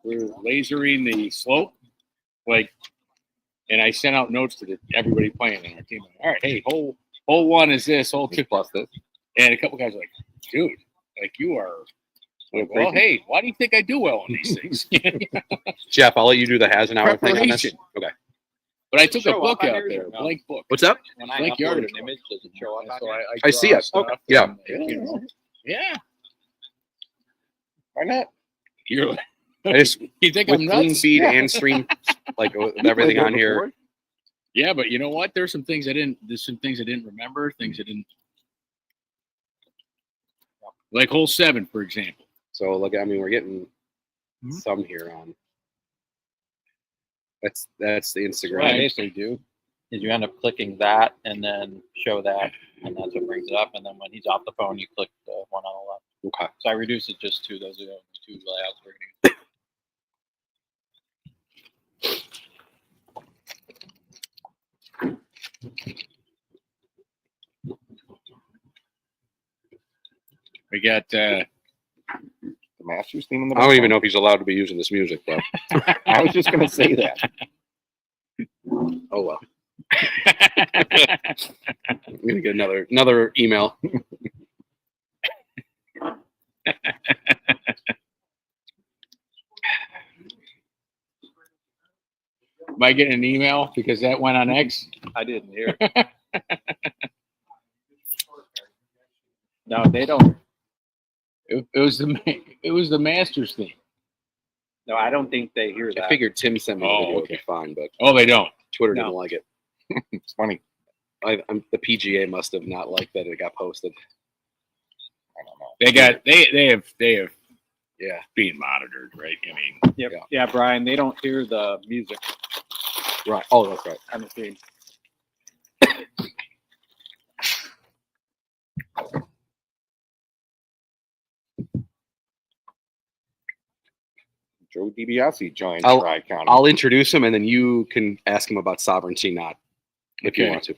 We're lasering the slope, and I sent out notes to everybody playing on our team. All right, hey, hole one is this, hole two plus this, and a couple guys are like, dude, like you are. Like, well, hey, why do you think I do well on these things? Jeff, I'll let you do the has an hour thing on this. Preparation. Okay. But I took a Show up book on out yours there, or a no? blank book. What's up? When I Like upload yard. an image, does it show up on So there? I I see draw it. stuff Okay. Yeah. and, you know, yeah. Why not? You're. I just You think with I'm clean nuts? feed Yeah. and stream, like with everything on here. Yeah, but you know what? There's some things I didn't. There's some things I didn't remember. Things I didn't. Like hole 7, for example. So look, I mean, we're getting some here on. That's the So what I Instagram. basically do is you end up clicking that and then show that, and that's what brings it up. And then when he's off the phone, you click the one on the left. Okay. So I reduce it just to those are the only two layouts we're going We got. The Masters theme in the I don't even background? know if he's allowed to be using this music, though. I was just going to say that. Oh well. I'm gonna get another email. Am I getting an email because that went on X? I didn't hear. No, they don't. It was the Masters thing. No, I don't think they hear I that. figured Tim sent me the Oh, video would be okay. fine, but Oh, they don't. Twitter No. didn't like it. It's funny. The PGA must have not liked that it got posted. I don't know. They have Yeah. being monitored, right? I mean, Yep. Yeah. Yeah, Brian, they don't hear the music Right. Oh, that's right. on the feed. Joe DiBiase joined I'll- Tri-County. I'll introduce him, and then you can ask him about sovereignty, not if you Okay. want to.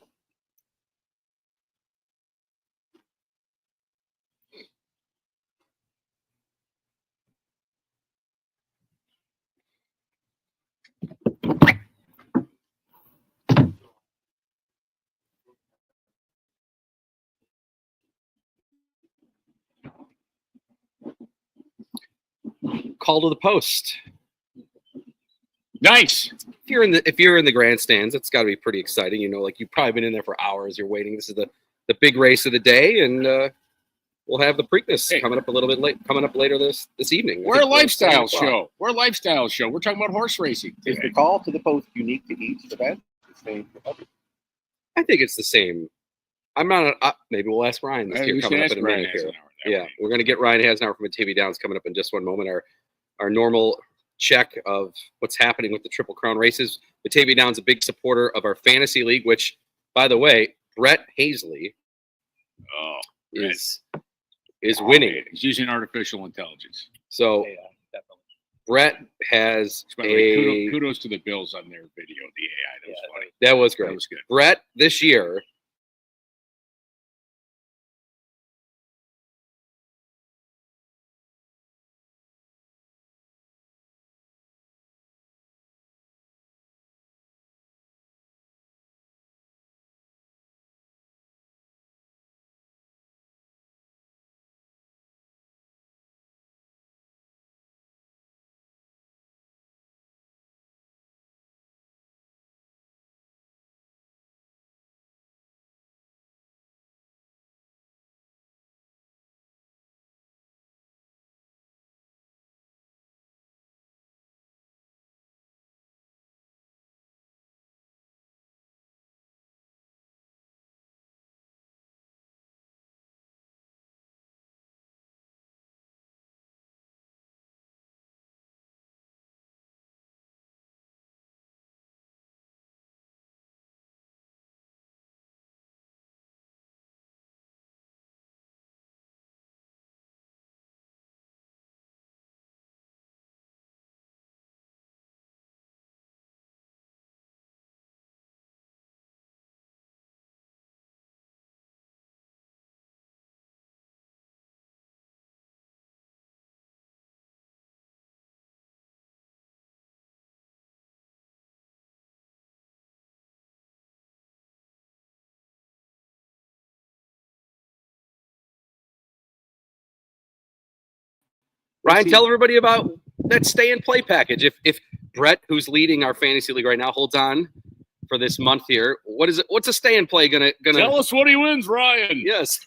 Call to the post. nice. If you're in the grandstands, it's got to be pretty exciting. You know, like you've probably been in there for hours. You're waiting. This is the big race of the day, and we'll have the Preakness Hey. coming up a little bit late. Coming up later this evening. I We're a think lifestyle 7 o'clock. show. We're a lifestyle show. We're talking about horse racing. Is the call to the post unique to each event? The same for others? I think it's the same. I'm not. Maybe we'll ask Ryan this year We should coming up ask in a Ryan minute here. Hasenauer that Yeah, way. we're gonna get Ryan Hasnauer from Batavia Downs coming up in just one moment. Our normal check of what's happening with the Triple Crown races. Batavia Downs a big supporter of our fantasy league, which, by the way, Brett Hazley Oh, is winning. he's using artificial intelligence. So Yeah, definitely. Brett has By the way, a kudos to the Bills on their video, the AI. That was Yeah, funny. that was That great. was good. Brett this year Ryan, tell everybody about that stay and play package. If Brett, who's leading our fantasy league right now, holds on for this month here, what is it? What's a stay and play gonna tell us what he wins, Ryan? Yes.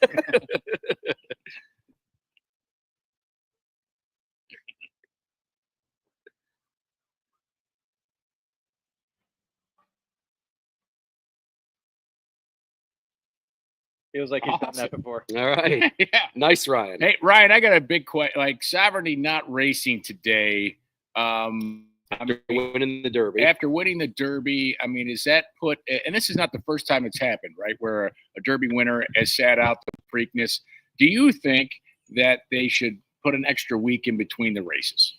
Feels like he's done that before. All right. Yeah. Nice, Ryan. Hey, Ryan, I got a big question. Like Sovereignty not racing today. After winning the Derby. After winning the Derby, I mean, is that put? And this is not the first time it's happened, right? Where a Derby winner has sat out the Preakness. Do you think that they should put an extra week in between the races?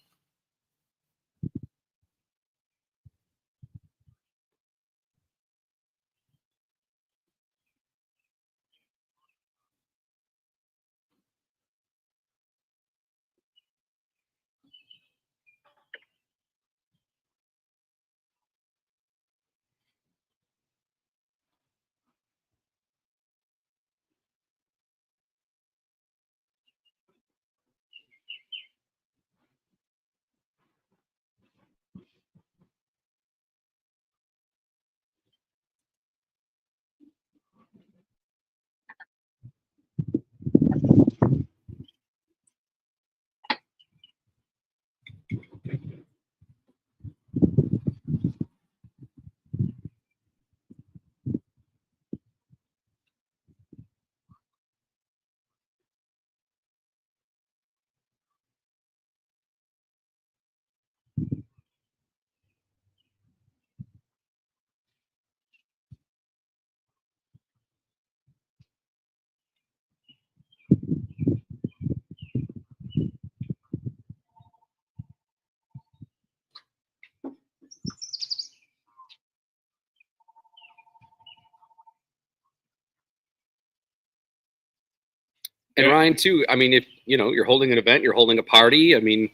And Ryan, too, I mean, if you're holding an event, you're holding a party. I mean,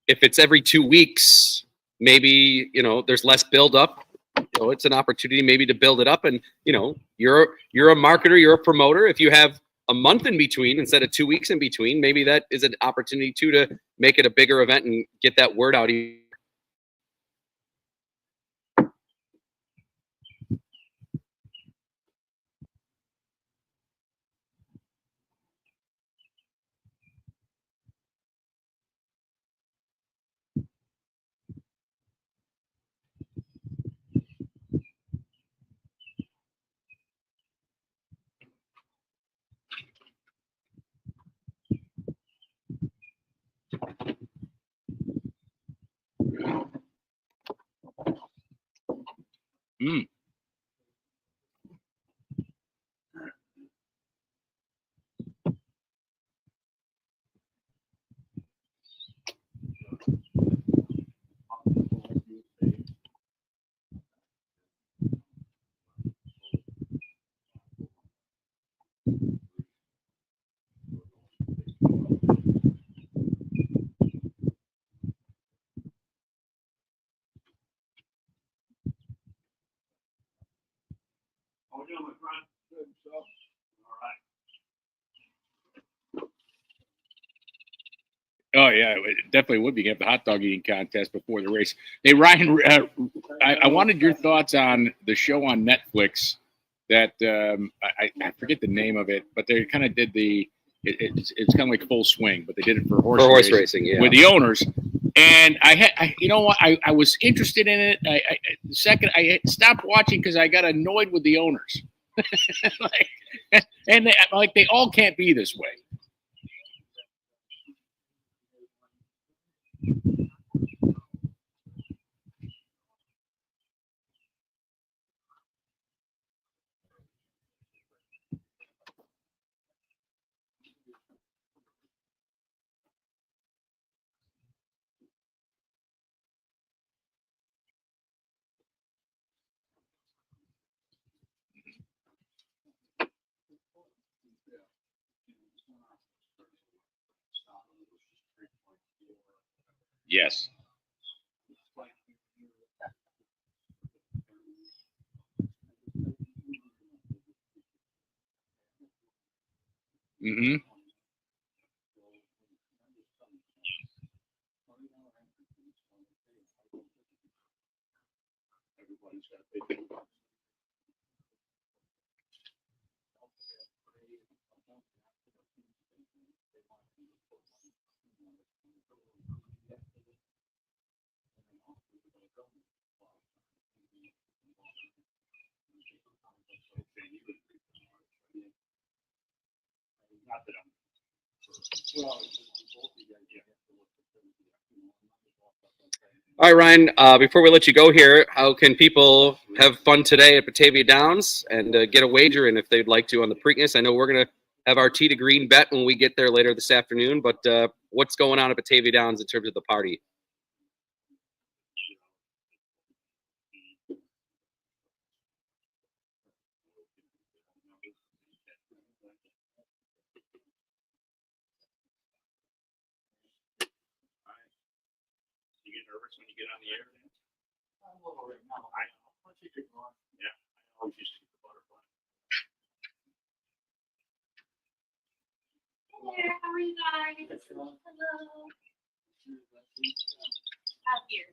if it's every 2 weeks, maybe there's less build up. It's an opportunity maybe to build it up. And you're a marketer, you're a promoter. If you have a month in between instead of 2 weeks in between, maybe that is an opportunity too to make it a bigger event and get that word out. Mm. Oh yeah, it definitely would be. You have the hot dog eating contest before the race. Hey Ryan, I wanted your thoughts on the show on Netflix that I forget the name of it, but they kind of did it's kind of like Full Swing, but they did it for horse racing, yeah, with the owners. And I was interested in it. I stopped watching because I got annoyed with the owners, they all can't be this way. Yes. Mm-hmm. All right, Ryan, before we let you go here, how can people have fun today at Batavia Downs and get a wager in if they'd like to on the Preakness? I know we're going to have our Tee to Green bet when we get there later this afternoon, but what's going on at Batavia Downs in terms of the party? You get nervous when you get on the air? A little right now. Yeah, I always used to get the butterfly. Hey there, how are you guys? Hello. Out here.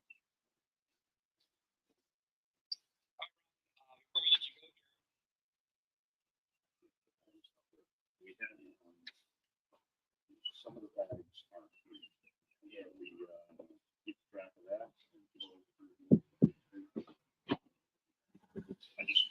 We had some of the bags aren't free. Yeah, we keep track of that. I just.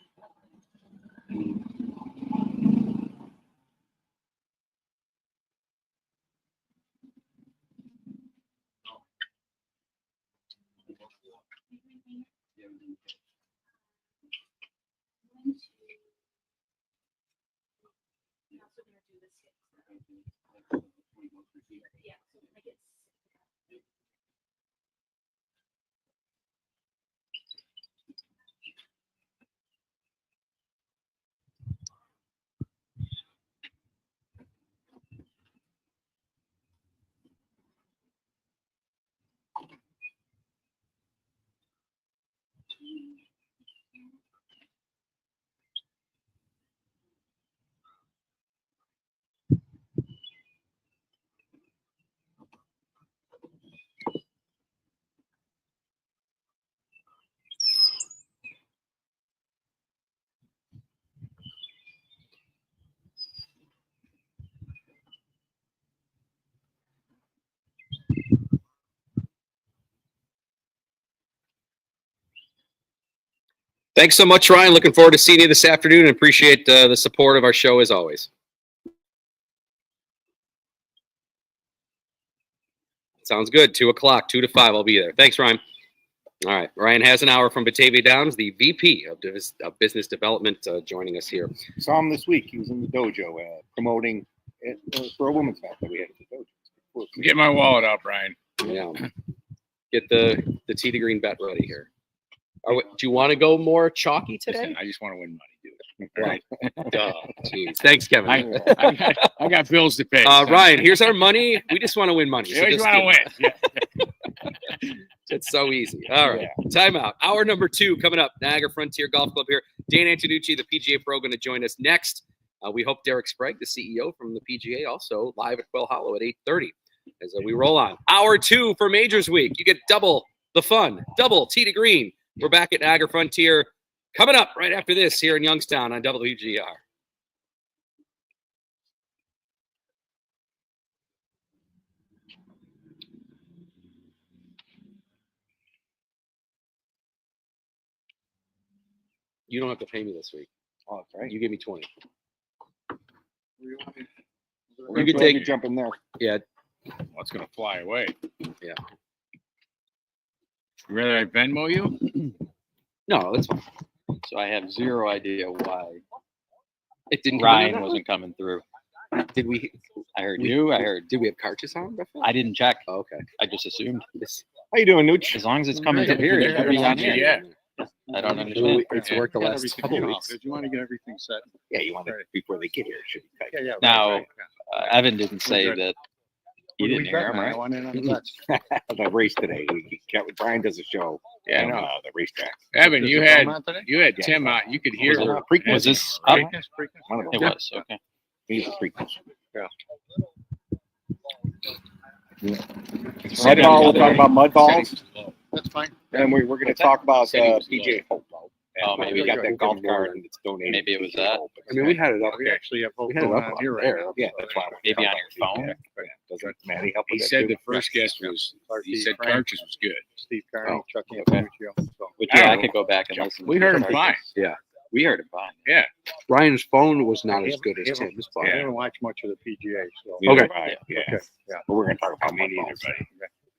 Thanks so much, Ryan. Looking forward to seeing you this afternoon and appreciate the support of our show as always. Sounds good. 2 o'clock, 2 to 5. I'll be there. Thanks, Ryan. All right. Ryan Hasenauer from Batavia Downs, the VP of Business Development, joining us here. Saw him this week. He was in the dojo promoting it for a women's match that we had at the dojo. Get my wallet out, Brian. Yeah. Get the Tee to Green bet ready here. Do you want to go more chalky today? Listen, I just want to win money, dude. Right. Duh. Jeez. Thanks, Kevin. I got bills to pay. Ryan, here's our money. We just want to win money. You always want to win. Yeah. It's so easy. All right. Yeah. Timeout. Hour number 2 coming up. Niagara Frontier Golf Club here. Dan Antonucci, the PGA Pro, going to join us next. We hope Derek Sprague, the CEO from the PGA, also live at Quail Hollow at 8:30 as we roll on. Hour 2 for Majors Week. You get double the fun, double Tee to Green. We're back at Niagara Frontier coming up right after this here in Youngstown on WGR. You don't have to pay me this week. Oh, that's right. You give me 20. You can take jump in there. Yeah. Well, it's going to fly away. Yeah. You rather I Venmo you? No, that's fine. So I have zero idea why It didn't. Ryan wasn't coming through. Did we? I heard you. I heard. Did we have Carches on? I didn't check. Oh, okay. I just assumed. How you doing, Nooch? As long as it's coming through here, it should be on here. Yeah. I don't understand. It's worked the last couple of weeks. Did you want to get everything set? Yeah, you want it before they get here. It should be tight. Yeah. Now, Evan didn't say that he didn't hear him, I right? want in on the bets. The race today. Brian does a show. Yeah, on, no. the racetrack. Evan, Is you it had going on today? Tim out. You could hear. Was her. it- Was this up? One of It them. was, okay. He's a freak. Said Mudball, we're the talking about mud balls, That's fine. and we're going to talk about Said he was PJ Hope. Oh, maybe we got that golf cart and it's donated. Maybe it was that. I mean, we had it up. We actually have hope We had it going up on here right there. now. Yeah, that's why. Maybe on your phone? Doesn't Maddie help He with that said too? the first guest was. He said Cartridge was good. Steve Carney, Oh, Chuck okay. Antonucci. So But yeah, I could go back and listen. We heard him to fine. Yeah. We heard about it. Yeah. Ryan's phone was not I as good as haven't- Tim's I phone. haven't watched much of the PGA, so. Okay. Right. Yeah. Okay, yeah. But we're gonna talk about Me my neither, balls. buddy.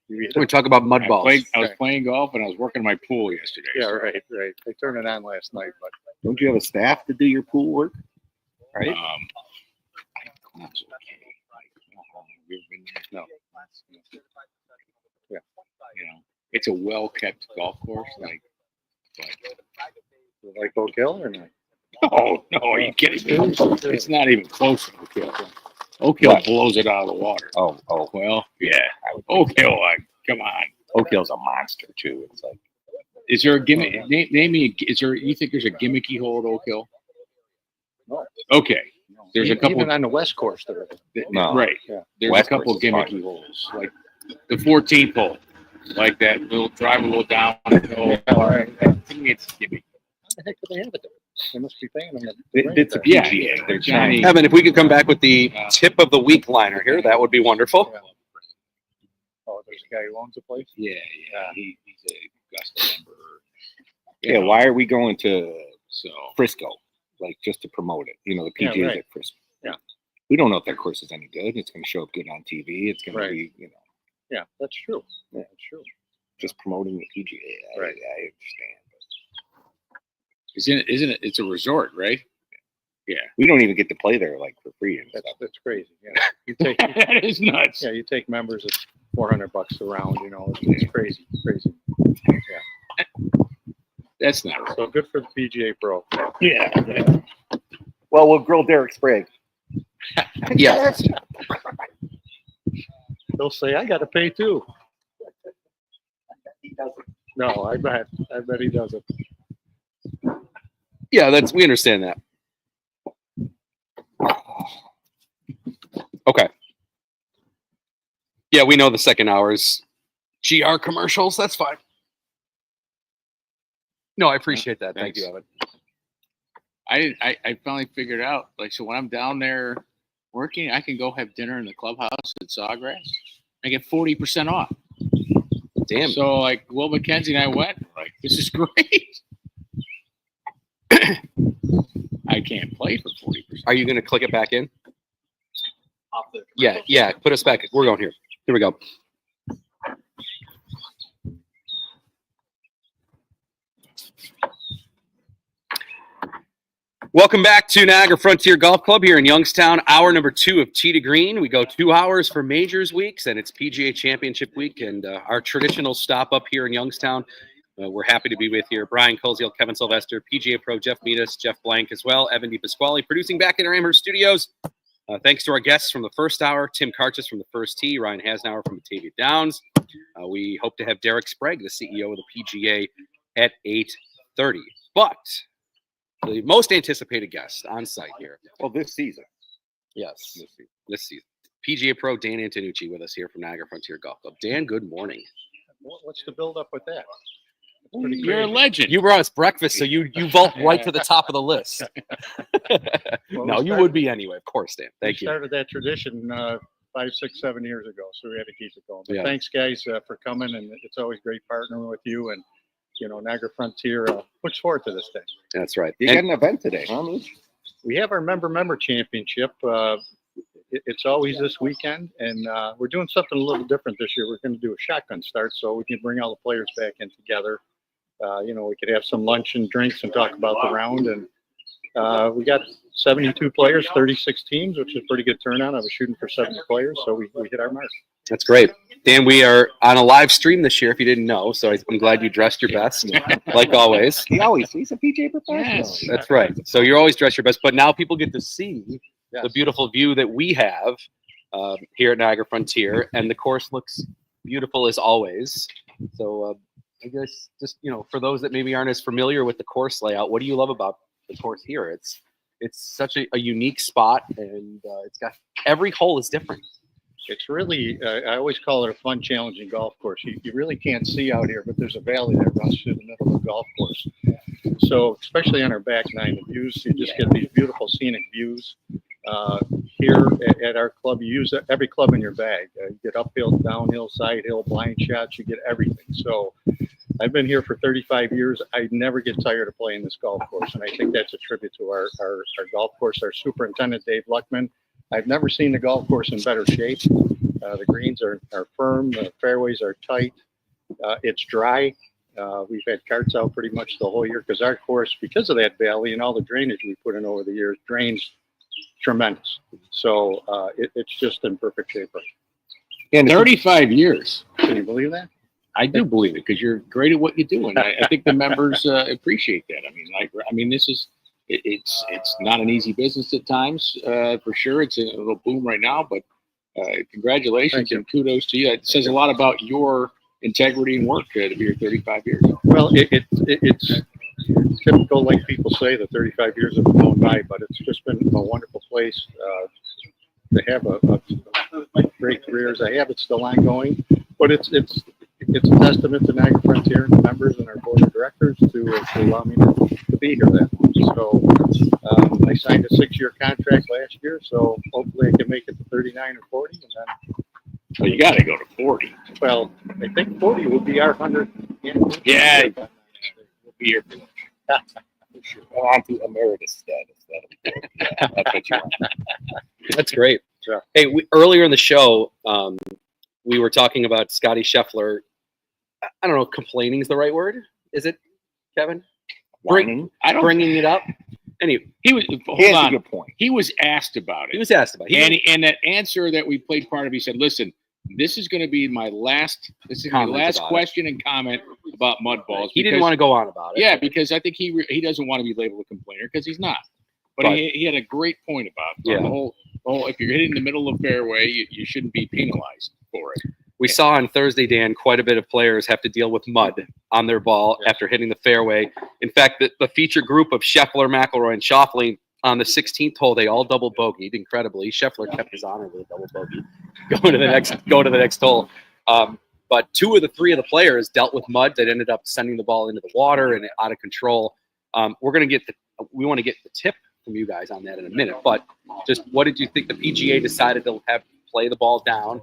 You either- We talk about mud balls. I was playing golf and I was working my pool yesterday. Yeah, so, right. They turned it on last night, but Don't you have a staff to do your pool work? Right. I was okay. You've been there? No. Yeah. You know, it's a well-kept golf course. Like Oak Hill or not? oh no, are you kidding me? It's not even close to Oak Hill. Oak Hill blows it out of the water. Oh, Well, yeah. Oak Hill, come on. Oak Hill's a monster too. It's like Is there a gimmick? Name me. Is there? You think there's a gimmicky hole at Oak Hill? No. Okay. There's a Even couple. on the West Course there. No. Right. Yeah. There's West a couple Coast is fine. gimmicky holes, like the 14th hole, like that little drive a little down. All right. To me, it's gimmicky. How the heck do they have it there? They must be paying them. it's a Yeah, PGA. yeah. They're Johnny. trying. Evan, if we could come back with the tip of the week liner here, that would be wonderful. Yeah. Oh, there's a guy who owns the place? Yeah. He's a Augusta member. Yeah. Why are we going to So Frisco? Like just to promote it? You know, the Yeah, PGA is right. at Frisco. Yeah. We don't know if that course is any good. It's going to show up good on TV. It's going Right. to be, you know, Yeah, that's true. Yeah. That's true. just promoting the PGA. Right. I understand. isn't it? It's a resort, right? Yeah. We don't even get to play there like for free and stuff. That's crazy. Yeah. You take That is nuts. yeah, you take members, it's $400 a round, you know, it's crazy. That's not right. So good for the PGA Pro. Yeah. Well, we'll grill Derek Sprague. Yeah. They'll say, I got to pay too. He doesn't. No, I bet he doesn't. Yeah, we understand that. Okay. Yeah, we know the second hour's GR commercials. That's fine. No, I appreciate that. Thank you, Evan. I finally figured out, like, so when I'm down there working, I can go have dinner in the clubhouse at Sawgrass. I get 40% off. Damn. So, like, Will McKenzie and I went, like, this is great. I can't play for 40%. Are you going to click it back in? Yeah. Put us back. We're going here. Here we go. Welcome back to Niagara Frontier Golf Club here in Youngstown. Hour number 2 of Tee to Green. We go 2 hours for Majors weeks, and it's PGA Championship week. And our traditional stop up here in Youngstown. We're happy to be with here. Brian Koziel, Kevin Sylvester, PGA Pro Jeff Meadus, Jeff Blank as well, Evan DePasquale, producing back in our Amherst studios. Thanks to our guests from the first hour, Tim Karchis from the first tee, Ryan Hasnauer from Batavia Downs. We hope to have Derek Sprague, the CEO of the PGA, at 8:30. But the most anticipated guest on site here. Well, this season. Yes, this season. PGA Pro Dan Antonucci with us here from Niagara Frontier Golf Club. Dan, good morning. What's the build up with that? You're a legend. You brought us breakfast, so you vault right to the top of the list. Well, No, we you would be anyway, of course, Dan. Thank we you. started that tradition 5, 6, 7 years ago, so we had to keep it going. But Yeah. thanks, guys, for coming, and it's always great partnering with you. And you know, Niagara Frontier looks forward to this day. That's right. You And- got an event today, huh? Moose? We have our member championship. It's always this weekend, and we're doing something a little different this year. We're going to do a shotgun start, so we can bring all the players back in together. You know, we could have some lunch and drinks and talk about the round. And we got 72 players, 36 teams, which is a pretty good turnout. I was shooting for 70 players, so we hit our mark. That's great. Dan, we are on a live stream this year, if you didn't know, so I'm glad you dressed your best, like always. He's a PGA professional. Yes. That's right. So you're always dressed your best, but now people get to see Yes. the beautiful view that we have here at Niagara Frontier, and the course looks beautiful as always. So I guess just, you know, for those that maybe aren't as familiar with the course layout, what do you love about the course here? It's such a unique spot, and it's got every hole is different. It's really, I always call it a fun, challenging golf course. You really can't see out here, but there's a valley that runs through the middle of the golf course. So especially on our back nine, the views, you just get these beautiful scenic views. Here at our club, you use every club in your bag. You get uphill, downhill, side hill, blind shots, you get everything. So I've been here for 35 years. I never get tired of playing this golf course, and I think that's a tribute to our golf course, our superintendent, Dave Luckman. I've never seen the golf course in better shape. The greens are firm. The fairways are tight. It's dry. We've had carts out pretty much the whole year because our course, because of that valley and all the drainage we put in over the years, drains tremendous. So it's just in perfect shape right now. And 35 years. Can you believe that? I do believe it because you're great at what you do, and I think the members appreciate that. I mean, this is it's not an easy business at times, for sure. It's a little boom right now, but congratulations and kudos to you. It says a lot about your integrity and work to be here 35 years. Well, it's typical, like people say, the 35 years have gone by, but it's just been a wonderful place. They have a great careers. I have it still ongoing, but it's a testament to Niagara Frontier and the members and our board of directors to allow me to be here that long. So I signed a 6-year contract last year, so hopefully I can make it to 39 or 40, and then. Well, you got to go to 40. Well, I think 40 will be our 100th anniversary. Yeah, we'll be here for that. on to emeritus status. That's what you want. That's great. Yeah. Hey, earlier in the show, we were talking about Scotty Scheffler. I don't know, complaining is the right word. Is it, Kevin? Whining. Bringing it up. Anyway, He was. He Hold has a on. good point. He was asked about it. he was asked about it. And that answer that we played part of, he said, "Listen, this is going to be my last. This is my Comment last about question and comment about mud balls." He didn't want to go on about it. Yeah, because I think he doesn't want to be labeled a complainer because he's not. But he had a great point about the whole. If you're hitting the middle of fairway, you shouldn't be penalized for it. We saw on Thursday, Dan, quite a bit of players have to deal with mud on their ball after hitting the fairway. In fact, the feature group of Scheffler, McIlroy, and Schauffele on the 16th hole, they all double bogeyed incredibly. Scheffler kept his honor with a double bogey. Go to the next hole. But 2 of the 3 of the players dealt with mud that ended up sending the ball into the water and out of control. We want to get the tip from you guys on that in a minute. But just what did you think the PGA decided to have play the ball down?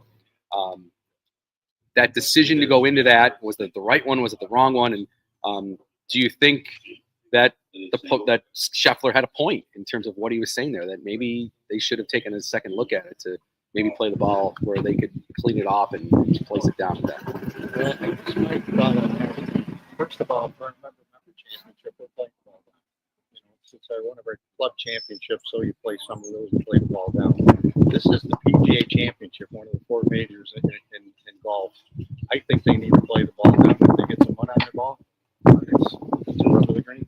That decision to go into that, was it the right one? Was it the wrong one? And do you think that that Scheffler had a point in terms of what he was saying there, that maybe they should have taken a second look at it to maybe play the ball where they could clean it off and place it down? Well, I just might thought on that. First of all, for a member championship, we're playing the ball down. Since one of our club championships, so you play some of those and play the ball down. This is the PGA Championship, one of the 4 majors in golf. I think they need to play the ball down. If they get some mud on their ball, it's a rub of the greens.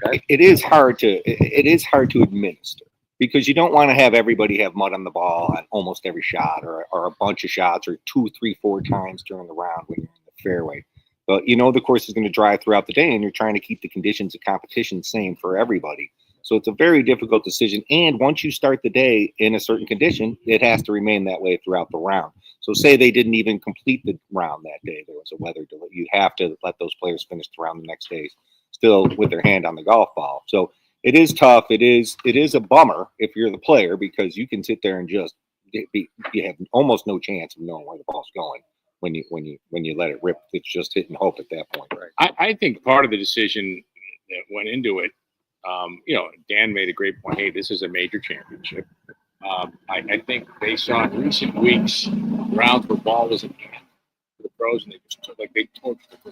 Okay. It is hard to administer because you don't want to have everybody have mud on the ball on almost every shot or a bunch of shots or 2, 3, 4 times during the round when you're in the fairway. But the course is going to dry throughout the day, and you're trying to keep the conditions of competition same for everybody. So it's a very difficult decision. And once you start the day in a certain condition, it has to remain that way throughout the round. So say they didn't even complete the round that day, there was a weather delay. You have to let those players finish the round the next day, still with their hand on the golf ball. So it is tough. It is a bummer if you're the player because you can sit there and just you have almost no chance of knowing where the ball's going when you let it rip. It's just hit and hope at that point, right? I think part of the decision that went into it, Dan made a great point. Hey, this is a major championship. I think they saw in recent weeks rounds where ball was in hand for the pros, and they just took they torched the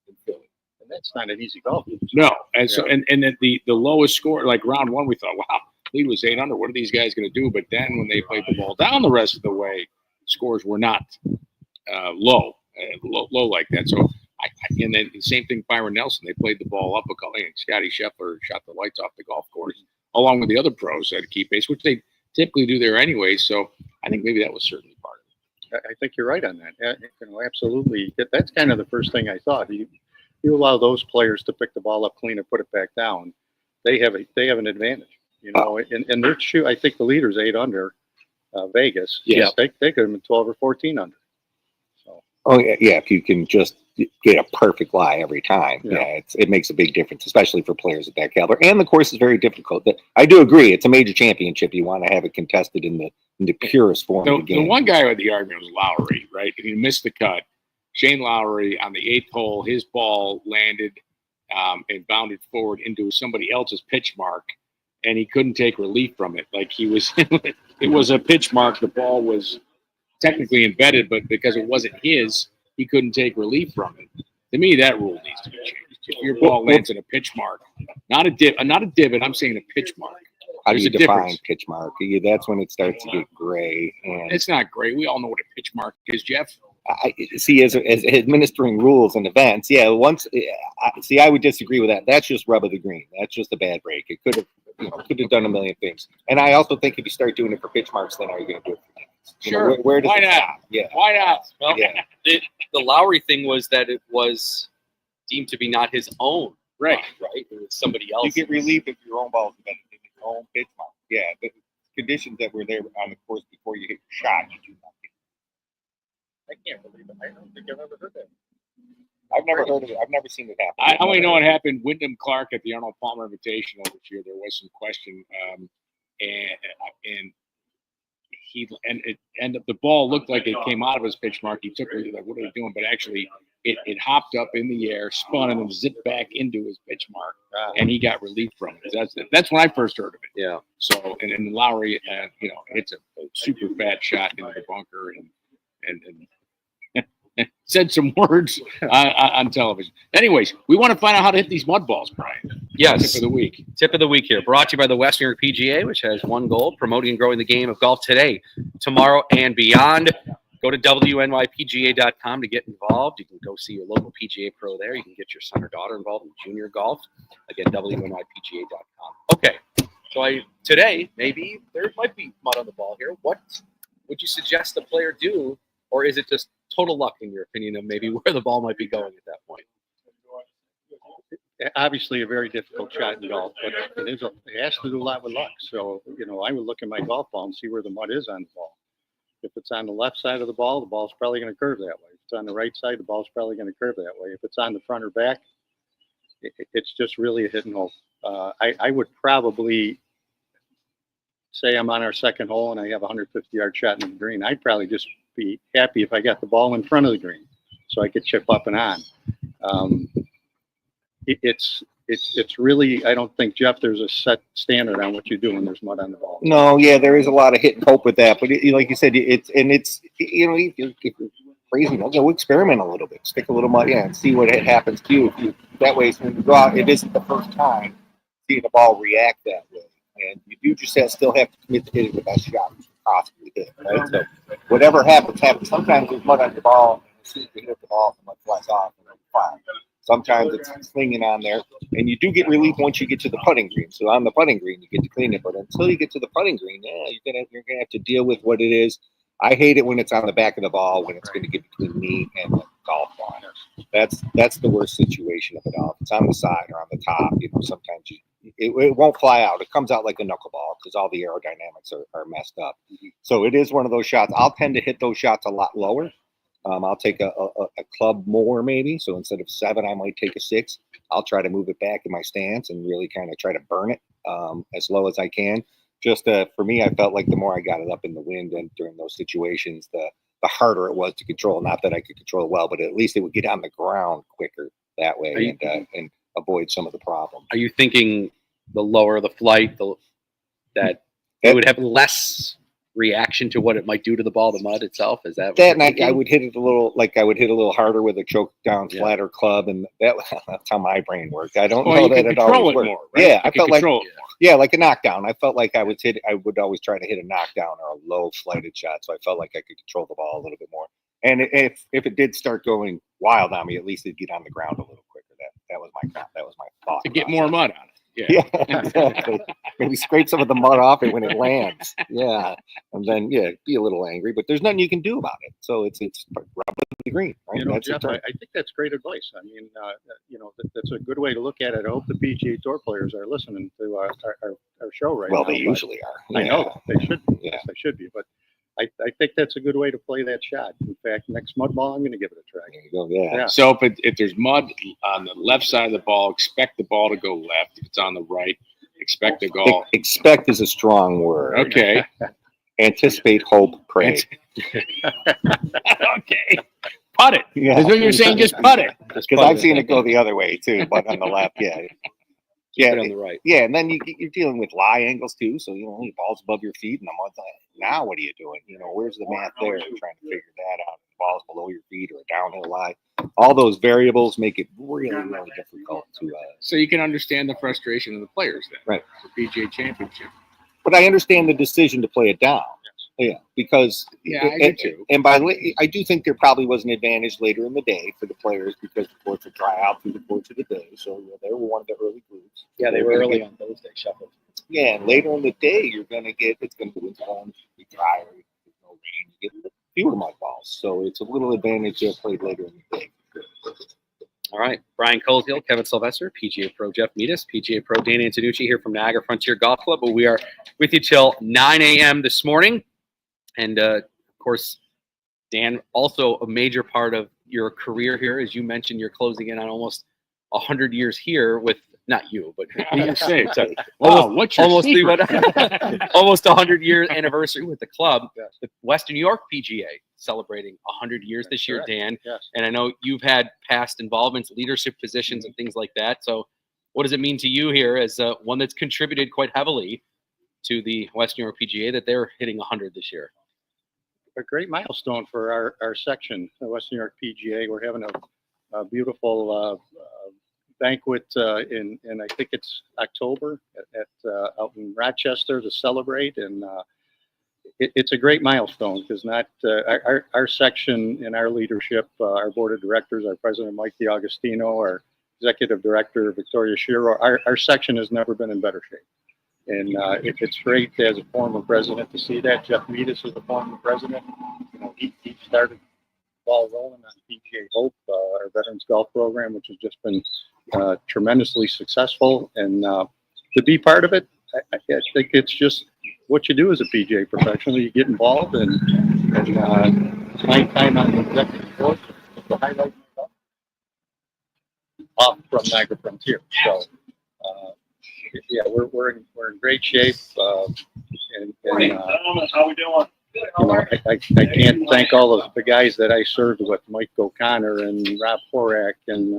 in Philly. And that's not an easy golf. No, and so and the lowest score, like round 1, we thought, wow, lead was 8 under. What are these guys going to do? But then when they played the ball down the rest of the way, scores were not low like that. So. And then the same thing, Byron Nelson. They played the ball up a couple. Scotty Scheffler shot the lights off the golf course, along with the other pros at keep pace, which they typically do there anyway. So I think maybe that was certainly part of it. I think you're right on that. Absolutely. That's kind of the first thing I thought. You allow those players to pick the ball up clean and put it back down. They have an advantage. And their shoe. I think the leader's 8 under. Vegas. Yes. They could have been 12 or 14 under. So. Oh yeah. If you can just get a perfect lie every time. Yeah, it makes a big difference, especially for players at that caliber. And the course is very difficult. I do agree. It's a major championship. You want to have it contested in the purest form of the game. The one guy with the argument was Lowry, right? He missed the cut. Shane Lowry on the 8th hole, his ball landed and bounded forward into somebody else's pitch mark, and he couldn't take relief from it. Like he was, it was a pitch mark. The ball was technically embedded, but because it wasn't his, he couldn't take relief from it. To me, that rule needs to be changed. If your ball lands in a pitch mark, not a divot, I'm saying a pitch mark. How do There's you a define difference. pitch mark? That's when it starts to get gray. And It's not great. We all know what a pitch mark is, Jeff. I see as administering rules and events. Yeah, I would disagree with that. That's just rub of the green. That's just a bad break. It could have done a million things. And I also think if you start doing it for pitch marks, then are you going to do it for tickets? Sure. Where does Why it not? stop? Yeah. Why not? Well, Yeah. the Lowry thing was that it was deemed to be not his own. Right. Right. It was somebody You else. get relief if your own ball is embedded in your own pitch mark. Yeah, the conditions that were there on the course before you hit your shot, you do not get. I can't believe it. I don't think I've ever heard that. I've never heard of it. I've never seen it happen. I only know what happened. Wyndham Clark at the Arnold Palmer Invitational this year. There was some question, and it ended up the ball looked like it came out of his pitch mark. He took it like, what are you doing? But actually, it hopped up in the air, spun, and then zipped back into his pitch mark, and he got relief from it. That's when I first heard of it. Yeah. So and Lowry, hits a super fat shot into the bunker and said some words on television. Anyways, we want to find out how to hit these mud balls, Brian. Yes. Tip of the week. Tip of the week here, brought to you by the West New York PGA, which has one goal: promoting and growing the game of golf today, tomorrow, and beyond. Go to wnypga.com to get involved. You can go see your local PGA pro there. You can get your son or daughter involved in junior golf. Again, wnypga.com. Okay, so today, maybe there might be mud on the ball here. What would you suggest the player do, or is it just total luck, in your opinion, of maybe where the ball might be going at that point? Obviously, a very difficult shot in golf, but it has to do a lot with luck. So, I would look at my golf ball and see where the mud is on the ball. If it's on the left side of the ball's probably going to curve that way. If it's on the right side, the ball's probably going to curve that way. If it's on the front or back, it's just really a hit and hole. I would probably say I'm on our second hole and I have a 150-yard shot in the green. I'd probably just be happy if I got the ball in front of the green so I could chip up and on. It's really, I don't think, Jeff, there's a set standard on what you do when there's mud on the ball. No, yeah, there is a lot of hit and hope with that, but like you said, if you're crazy, go experiment a little bit, stick a little mud in, and see what happens to you. That way, when you go out, it isn't the first time seeing the ball react that way, and you do just still have to commit to hitting the best shot you can possibly hit, right? So whatever happens. Sometimes there's mud on the ball, and as soon as you hit the ball, the mud flies off, and it's fine. Sometimes it's slinging on there, and you do get relief once you get to the putting green. So on the putting green, you get to clean it, but until you get to the putting green, you're gonna have to deal with what it is. I hate it when it's on the back of the ball, when it's going to get between me and the golf ball. That's the worst situation of it all. If it's on the side or on the top, sometimes it won't fly out. It comes out like a knuckleball because all the aerodynamics are messed up. So it is one of those shots. I'll tend to hit those shots a lot lower. I'll take a club more maybe. So instead of 7, I might take a 6. I'll try to move it back in my stance and really kind of try to burn it as low as I can. Just for me, I felt like the more I got it up in the wind and during those situations, the harder it was to control. Not that I could control it well, but at least it would get on the ground quicker that way and avoid some of the problems. Are you thinking the lower the flight, that it would have less reaction to what it might do to the ball, the mud itself? Is that that? And I would hit it a little harder with a choke down flatter club, and that's how my brain worked. I don't know that it always worked. More, right? Yeah, I felt like like a knockdown. I felt like I would always try to hit a knockdown or a low flighted shot, so I felt like I could control the ball a little bit more. And if it did start going wild on me, at least it'd get on the ground a little quicker. That was my thought. To get more mud on it. Yeah, exactly. Maybe scrape some of the mud off it when it lands. Yeah, and then be a little angry, but there's nothing you can do about it. So it's rub the green, right? That's Jeff, I think that's great advice. I mean, that's a good way to look at it. I hope the PGA Tour players are listening to our show right now. Well, they usually are. I know they should be. Yeah. Yes, they should be. But I think that's a good way to play that shot. In fact, next mud ball, I'm going to give it a try. There you go. Yeah. So if there's mud on the left side of the ball, expect the ball to go left. If it's on the right, expect the ball. Expect is a strong word. Okay. Anticipate, hope, pray. Okay. putt it. Yeah. That's what you're saying. Just putt it. Because I've seen it go the other way too, but on the left, yeah. Keep Yeah, it on the right. yeah, and then you're dealing with lie angles too. So you know, the ball's above your feet, and I'm like, now what are you doing? You know, where's the math there? You're trying to figure that out. The ball's below your feet or a downhill lie. All those variables make it really, really difficult to. So you can understand the frustration of the players then, Right? The PGA Championship. But I understand the decision to play it down. Yeah, because I do too. And by the way, I do think there probably was an advantage later in the day for the players because the courts would dry out through the course of the day. So they were one of the early groups. Yeah, they were early on Thursday, shuffled. Yeah, and later in the day, it's going to be warm, be drier, there's no rain, you get fewer mud balls. So it's a little advantage to played later in the day. All right, Brian Coldfield, Kevin Sylvester, PGA Pro Jeff Meadis, PGA Pro Dan Antonucci here from Niagara Frontier Golf Club. But we are with you till 9 a.m. this morning. And, of course, Dan, also a major part of your career here. As you mentioned, you're closing in on almost 100 years here with, not you, but Sorry. Wow, what's your almost secret? almost 100-year anniversary with the club. Yes. The Western New York PGA celebrating 100 years this year, correct. Dan. Yes. And I know you've had past involvements, leadership positions, and things like that. So what does it mean to you here as one that's contributed quite heavily to the Western New York PGA that they're hitting 100 this year? A great milestone for our section, the Western New York PGA. We're having a beautiful banquet in I think it's October at out in Rochester to celebrate, and it's a great milestone because not our section and our leadership, our board of directors, our president Mike DiAugustino, our executive director Victoria Shiro, our section has never been in better shape. And it's great as a former president to see that. Jeff Meadis is a former president. You know, he started the ball rolling on PGA Hope, our Veterans Golf Program, which has just been tremendously successul. And to be part of it, I think it's just what you do as a PGA professional. You get involved, and my time on the executive board was the highlight off from Niagara Frontier. So. Yeah, we're in great shape, and How we doing? you know, I can't thank all of the guys that I served with, Mike O'Connor and Rob Horak and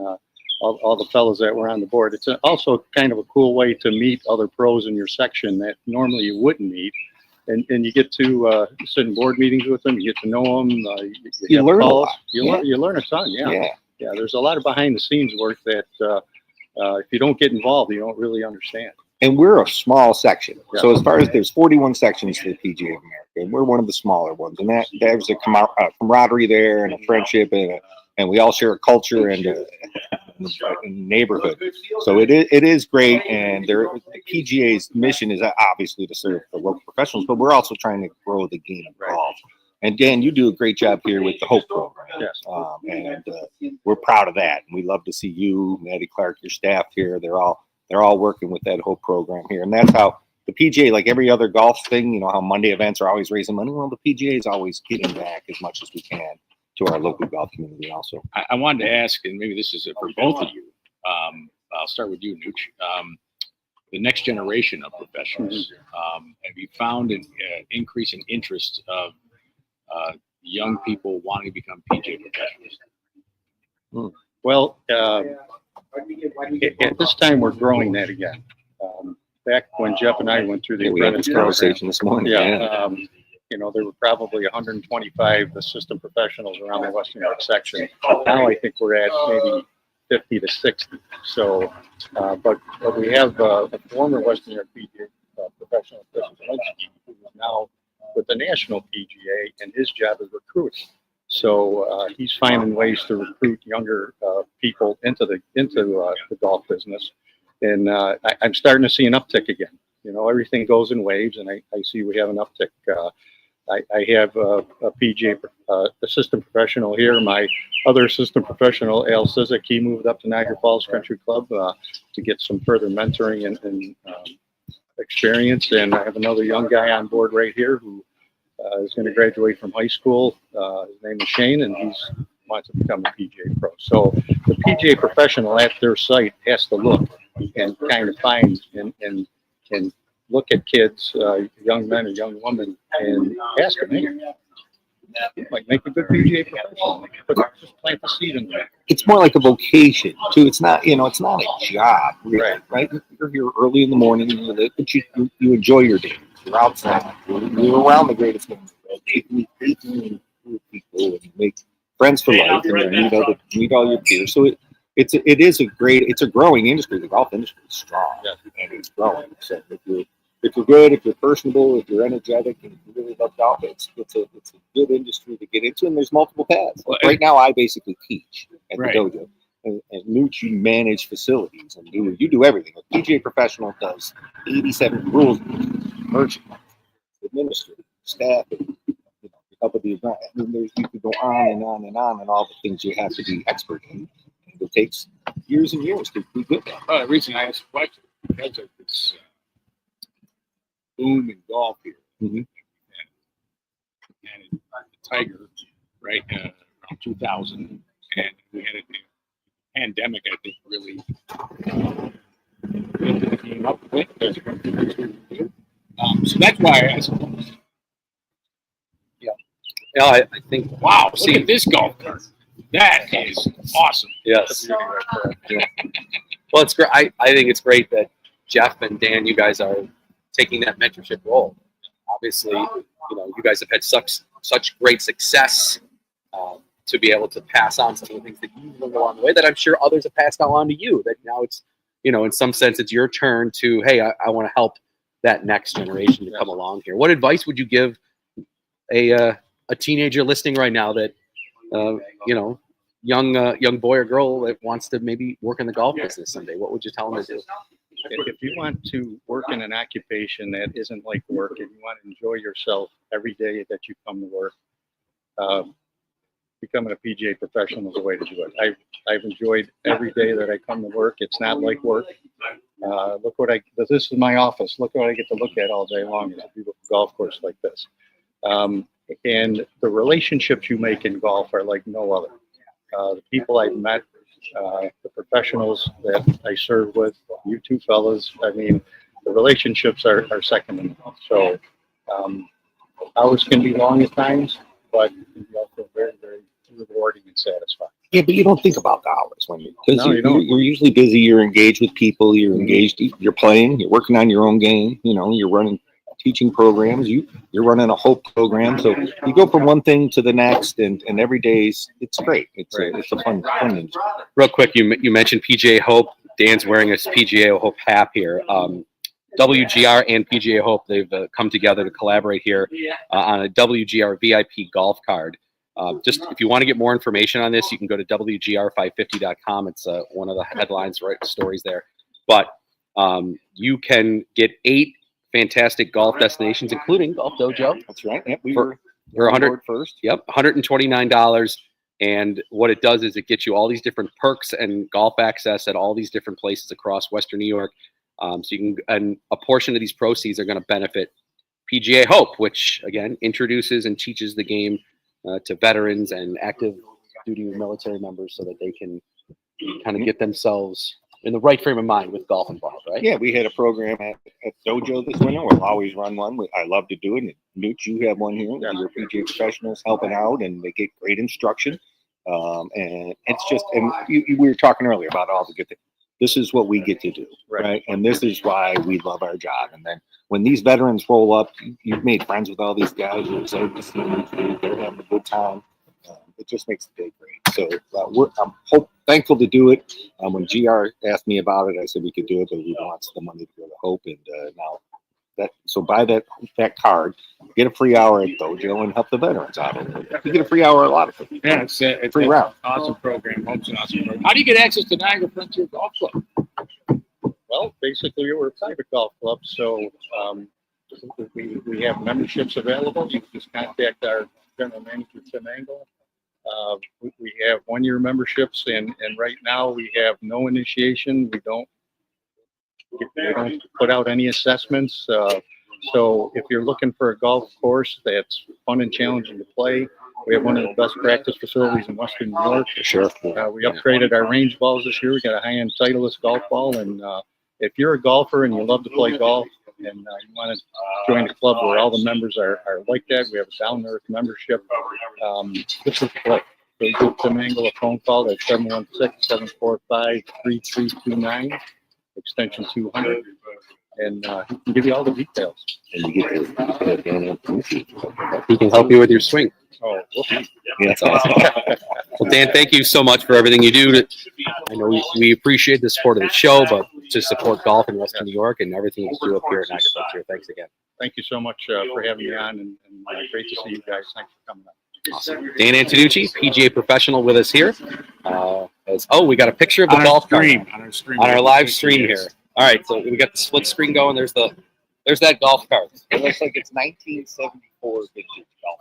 all the fellows that were on the board. It's also kind of a cool way to meet other pros in your section that normally you wouldn't meet, and you get to sit in board meetings with them. You get to know them. You learn a lot. You learn a ton. Yeah. There's a lot of behind the scenes work that. If you don't get involved, you don't really understand. And we're a small section. Yeah. So as far as there's 41 sections to the PGA of America, and we're one of the smaller ones. And there's a camaraderie there and a friendship, and we all share a culture and a neighborhood. So it is great. And the PGA's mission is obviously to serve the local professionals, but we're also trying to grow the game of golf. And Dan, you do a great job here with the Hope program. Yes. And we're proud of that. And we love to see you, Maddie Clark, your staff here. They're all working with that Hope program here. And that's how the PGA, like every other golf thing, you know, how Monday events are always raising money. Well, the PGA is always giving back as much as we can to our local golf community also. I wanted to ask, and maybe this is for both of you. I'll start with you, Nooch. The next generation of professionals, have you found an increasing interest of young people wanting to become PGA professionals? Well, at this time, we're growing that again. Back when Jeff and I went through the We had this apprentice conversation this morning. yeah, you know, there were probably 125 assistant professionals around the Western New York section. Now I think we're at maybe 50 to 60. So, but we have a former Western New York PGA professional, Chris Zielinski, who is now with the national PGA, and his job is recruiting. So he's finding ways to recruit younger people into the golf business, and I'm starting to see an uptick again. You know, everything goes in waves, and I see we have an uptick. I have a PGA assistant professional here. My other assistant professional, Al Sizik, he moved up to Niagara Falls Country Club to get some further mentoring and experience. And I have another young guy on board right here who is going to graduate from high school. His name is Shane, and he wants to become a PGA pro. So the PGA professional at their site has to look and kind of find and look at kids, young men or young women, and ask them, hey, Like make a good PGA professional. But just plant the seed in there. It's more like a vocation too. It's not, it's not a job, really, right? You're here early in the morning, but you enjoy your day. You're outside. You're around the greatest men in the world. You meet people and you make friends for life, and you meet all your peers. So it is a growing industry. The golf industry is strong, and it's growing. So if you're good, if you're personable, if you're energetic, and if you really love golf, it's a good industry to get into. And there's multiple paths. Like right now, I basically teach at the dojo, and Nooch, you manage facilities and you do everything. A PGA professional does 87 rules, merchandise, administrative, staff, help with the event. I mean, you could go on and on and on, and all the things you have to be expert in. And it takes years and years to be good at. Well, the reason I asked the question because of this boom in golf here, and Tiger, right, around 2000, and we had a pandemic. I think really lifted the game up a bit. So that's why I asked. Yeah, I think. Wow, look at this golf cart. That is awesome. Yes. Well, it's great. I think it's great that Jeff and Dan, you guys are taking that mentorship role. Obviously, you guys have had such great success to be able to pass on some of the things that you've learned along the way that I'm sure others have passed on to you. That now it's, in some sense, it's your turn to, hey, I want to help that next generation to come along here. What advice would you give a teenager listening right now that, young boy or girl that wants to maybe work in the golf business someday? What would you tell them to do? If you want to work in an occupation that isn't like work, and you want to enjoy yourself every day that you come to work, becoming a PGA professional is the way to do it. I've enjoyed every day that I come to work. It's not like work. This is my office. Look what I get to look at all day long. Is a beautiful golf course like this. And the relationships you make in golf are like no other. The people I've met, the professionals that I serve with, you two fellas, I mean, the relationships are second to none. So hours can be long at times, but it can be also very, very rewarding and satisfying. Yeah, but you don't think about the hours you're usually busy. You're engaged with people. You're engaged. You're playing. You're working on your own game. You're running teaching programs. You're running a Hope program. So you go from one thing to the next, and every day's it's great. It's a fun industry. Real quick, you mentioned PGA Hope. Dan's wearing a PGA Hope hat here. WGR and PGA Hope, they've come together to collaborate here on a WGR VIP golf card. Just if you want to get more information on this, you can go to WGR550.com. It's one of the headlines, stories there. But you can get 8 fantastic golf destinations, including Golf Dojo. That's right. Yep, we were 100 first. Yep, $129. And what it does is it gets you all these different perks and golf access at all these different places across Western New York. So you can, and a portion of these proceeds are going to benefit PGA Hope, which again introduces and teaches the game to veterans and active duty military members, so that they can kind of get themselves in the right frame of mind with golf involved, right? Yeah, we had a program at Dojo this winter. We'll always run one. I love to do it. And Nooch, you have one here. Your PGA professionals helping out, and they get great instruction. And it's just, and we were talking earlier about all the good things. This is what we get to do, right? And this is why we love our job. And then when these veterans roll up, you've made friends with all these guys. You're excited to see them. They're having a good time. It just makes the day great. So I'm thankful to do it. When GR asked me about it, I said we could do it, but we want the money to go to Hope. And now so buy that card, get a free hour at Dojo, and help the veterans out. You get a free hour a lot of things. Yeah, it's free round. Awesome program. Hope's an awesome program. How do you get access to Niagara Frontier Golf Club? Well, basically, we're a private golf club, so we have memberships available. You can just contact our general manager, Tim Angle. We have 1-year memberships, and right now we have no initiation. We don't put out any assessments. So if you're looking for a golf course that's fun and challenging to play, we have one of the best practice facilities in Western New York. Sure. We upgraded our range balls this year. We got a high-end Titleist golf ball, and if you're a golfer and you love to play golf, and you want to join a club where all the members are like that, we have a down to earth membership. This is like, so you give Tim Angle a phone call at 716-745-3329, extension 200, and he can give you all the details. And you get to Dan. He can help you with your swing. Oh, okay. Yeah, that's awesome. Well, Dan, thank you so much for everything you do. I know we appreciate the support of the show, but to support golf in Western New York and everything you do up here at Niagara Frontier. Thanks again. Thank you so much for having me on, and great to see you guys. Thanks for coming on. Awesome. Dan Antonucci, PGA professional, with us here. We got a picture of the golf cart on our live stream here. All right, so we got the split screen going. There's that golf cart. It looks like it's 1974 vintage golf.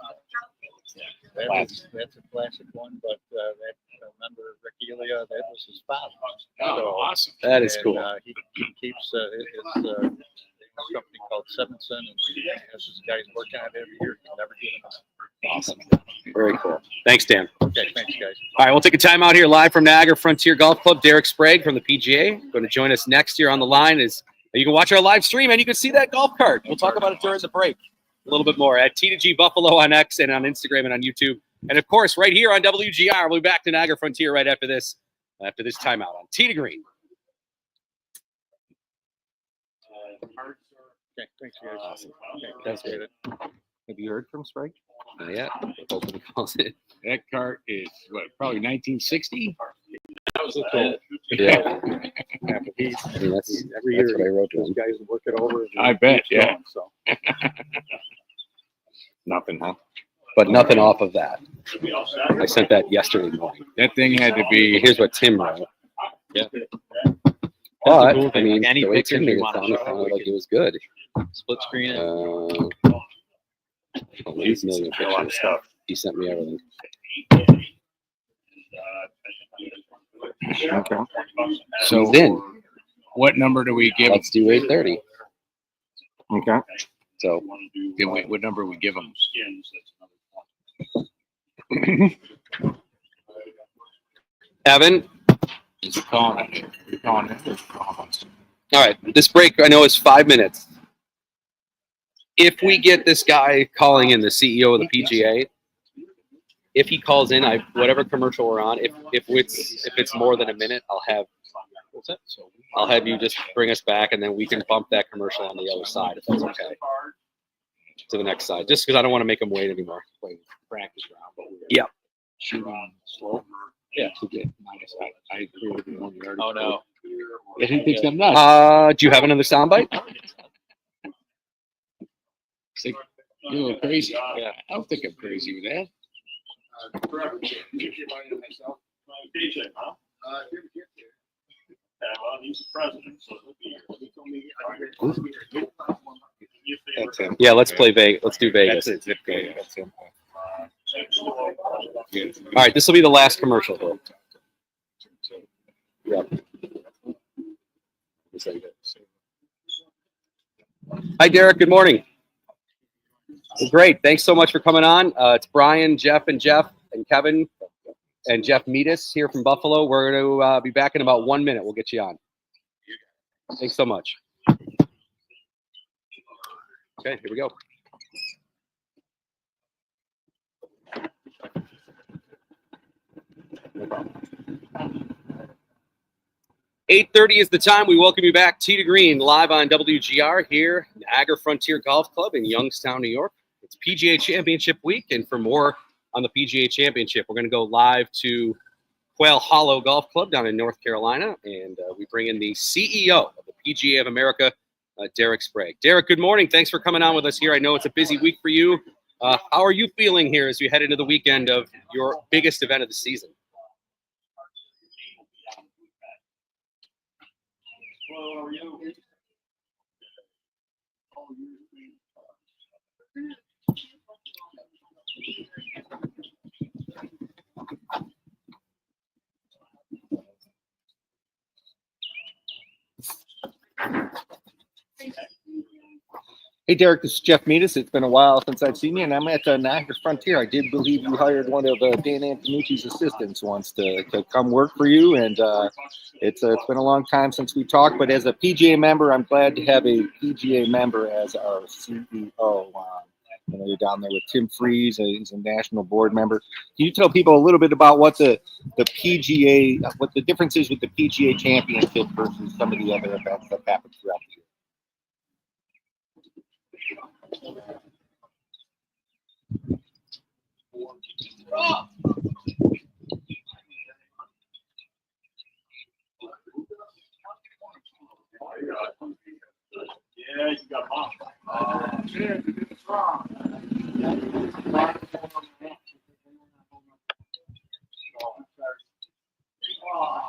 That's a classic one, but remember Rick Elia, that was his father. Oh, awesome. That is And, cool. he keeps his company called Sevenson, and has his guys working on it every year. He'll never get enough. Awesome. Very cool. Thanks, Dan. Okay, thanks, guys. All right, we'll take a time out here live from Niagara Frontier Golf Club. Derek Sprague from the PGA going to join us next year on the line. You can watch our live stream and you can see that golf cart. We'll talk about it during the break a little bit more at T2G Buffalo on X and on Instagram and on YouTube. And of course, right here on WGR. We'll be back to Niagara Frontier right after this timeout on T to Green. Okay, thanks, guys. Awesome. Okay, That's appreciate it. Have you heard from Sprague? Not yet. Hoping he calls it. That cart is probably 1960. Yeah. Yeah, but he, I mean, that's every year, what I wrote to those him. guys will work it over. and I bet, keep yeah. going, So. Nothing, huh? But nothing off of that. I sent that yesterday morning. That thing had to be. Here's what Tim wrote. Yeah. But, cool I mean, thing. Any the way pictures Tim made you it wanna sound, it show, sounded we like can- it was good. Split screen it. These million pictures. He sent me everything. Okay. So He's in. what number do we give him? Let's do 8:30. Okay. So What number we give him? Evan. Is it calling it? You're calling it? All right. This break I know is 5 minutes. If we get this guy calling in, the CEO of the PGA, if he calls in, whatever commercial we're on, if it's more than a minute, I'll have you just bring us back, and then we can bump that commercial on the other side if that's okay. To the next side, just because I don't want to make him wait anymore. Practice round, but we're Yeah. shooting slow. Yeah. To get minus. I agree with the one you already. Oh, no. If he thinks I'm nuts. Do you have another soundbite? It's like, you're a little crazy. Yeah. I don't think I'm crazy with that. Well, he's the president, so he'll be here. He told me. That's him. Yeah, let's play Vegas. Let's do Vegas. That's it. Zip code. That's him. All right, this will be the last commercial here. Yep. Hi, Derek. Good morning. Great. Thanks so much for coming on. It's Brian, Jeff, and Kevin, and Jeff Meadis here from Buffalo. We're going to be back in about 1 minute. We'll get you on. Thanks so much. Okay, here we go. No problem. 8:30 is the time. We welcome you back. Tee to Green live on WGR here, Niagara Frontier Golf Club in Youngstown, New York. It's PGA Championship week, and for more on the PGA Championship, we're going to go live to Quail Hollow Golf Club down in North Carolina, and we bring in the CEO of the PGA of America, Derek Sprague. Derek, good morning. Thanks for coming on with us here. I know it's a busy week for you. How are you feeling here as we head into the weekend of your biggest event of the season? Hey, Derek, this is Jeff Meadis. It's been a while since I've seen you, and I'm at the Niagara Frontier. I did believe you hired one of Dan Antonucci's assistants once to come work for you, and it's been a long time since we talked, but as a PGA member, I'm glad to have a PGA member as our CEO. You're down there with Tim Freeze. He's a national board member. Can you tell people a little bit about what the PGA, what the difference is with the PGA Championship versus some of the other events that happen throughout the year? Yeah, you got mom.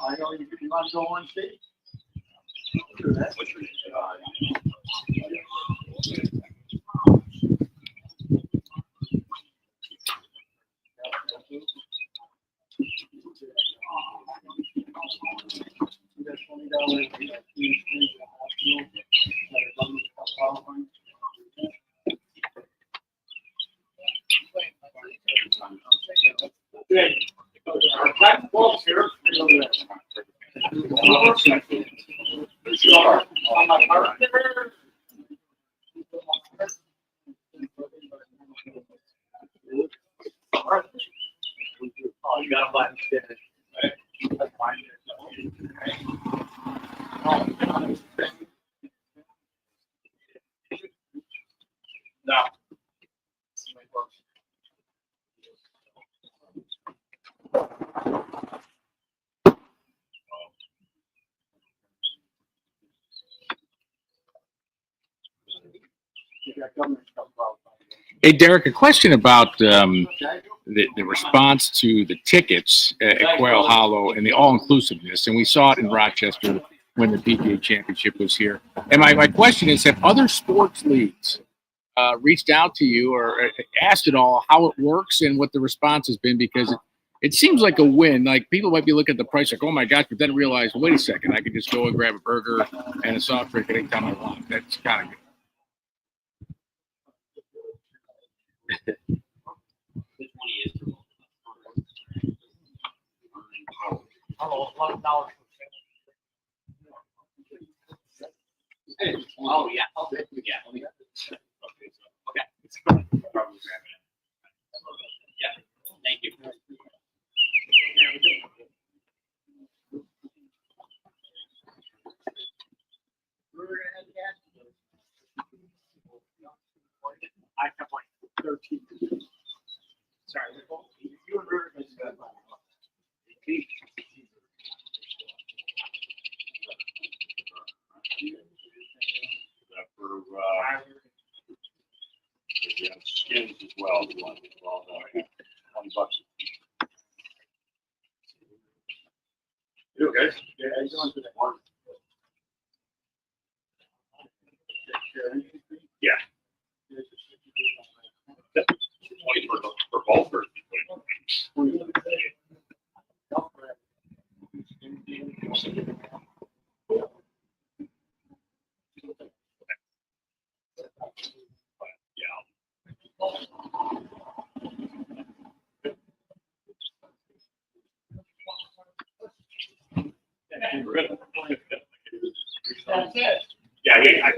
I know you want to go on stage. Our black folks here. On my partner. Oh, you got a black stick. That's fine. No. Hey, Derek, a question about the response to the tickets at Quail Hollow and the all-inclusiveness. And we saw it in Rochester when the PGA Championship was here. And my question is, have other sports leagues reached out to you or asked at all how it works and what the response has been? Because it seems like a win. Like, people might be looking at the price like, oh, my gosh, but then realize, wait a second, I could just go and grab a burger and a soft drink anytime I want. That's kind of good. Oh, yeah. Okay. Yeah. Thank you. I have like 13. Sorry. You and Ruder guys got for skins as well. $20. You okay? Yeah, I just wanted to one. Yeah. 20 for both or yeah.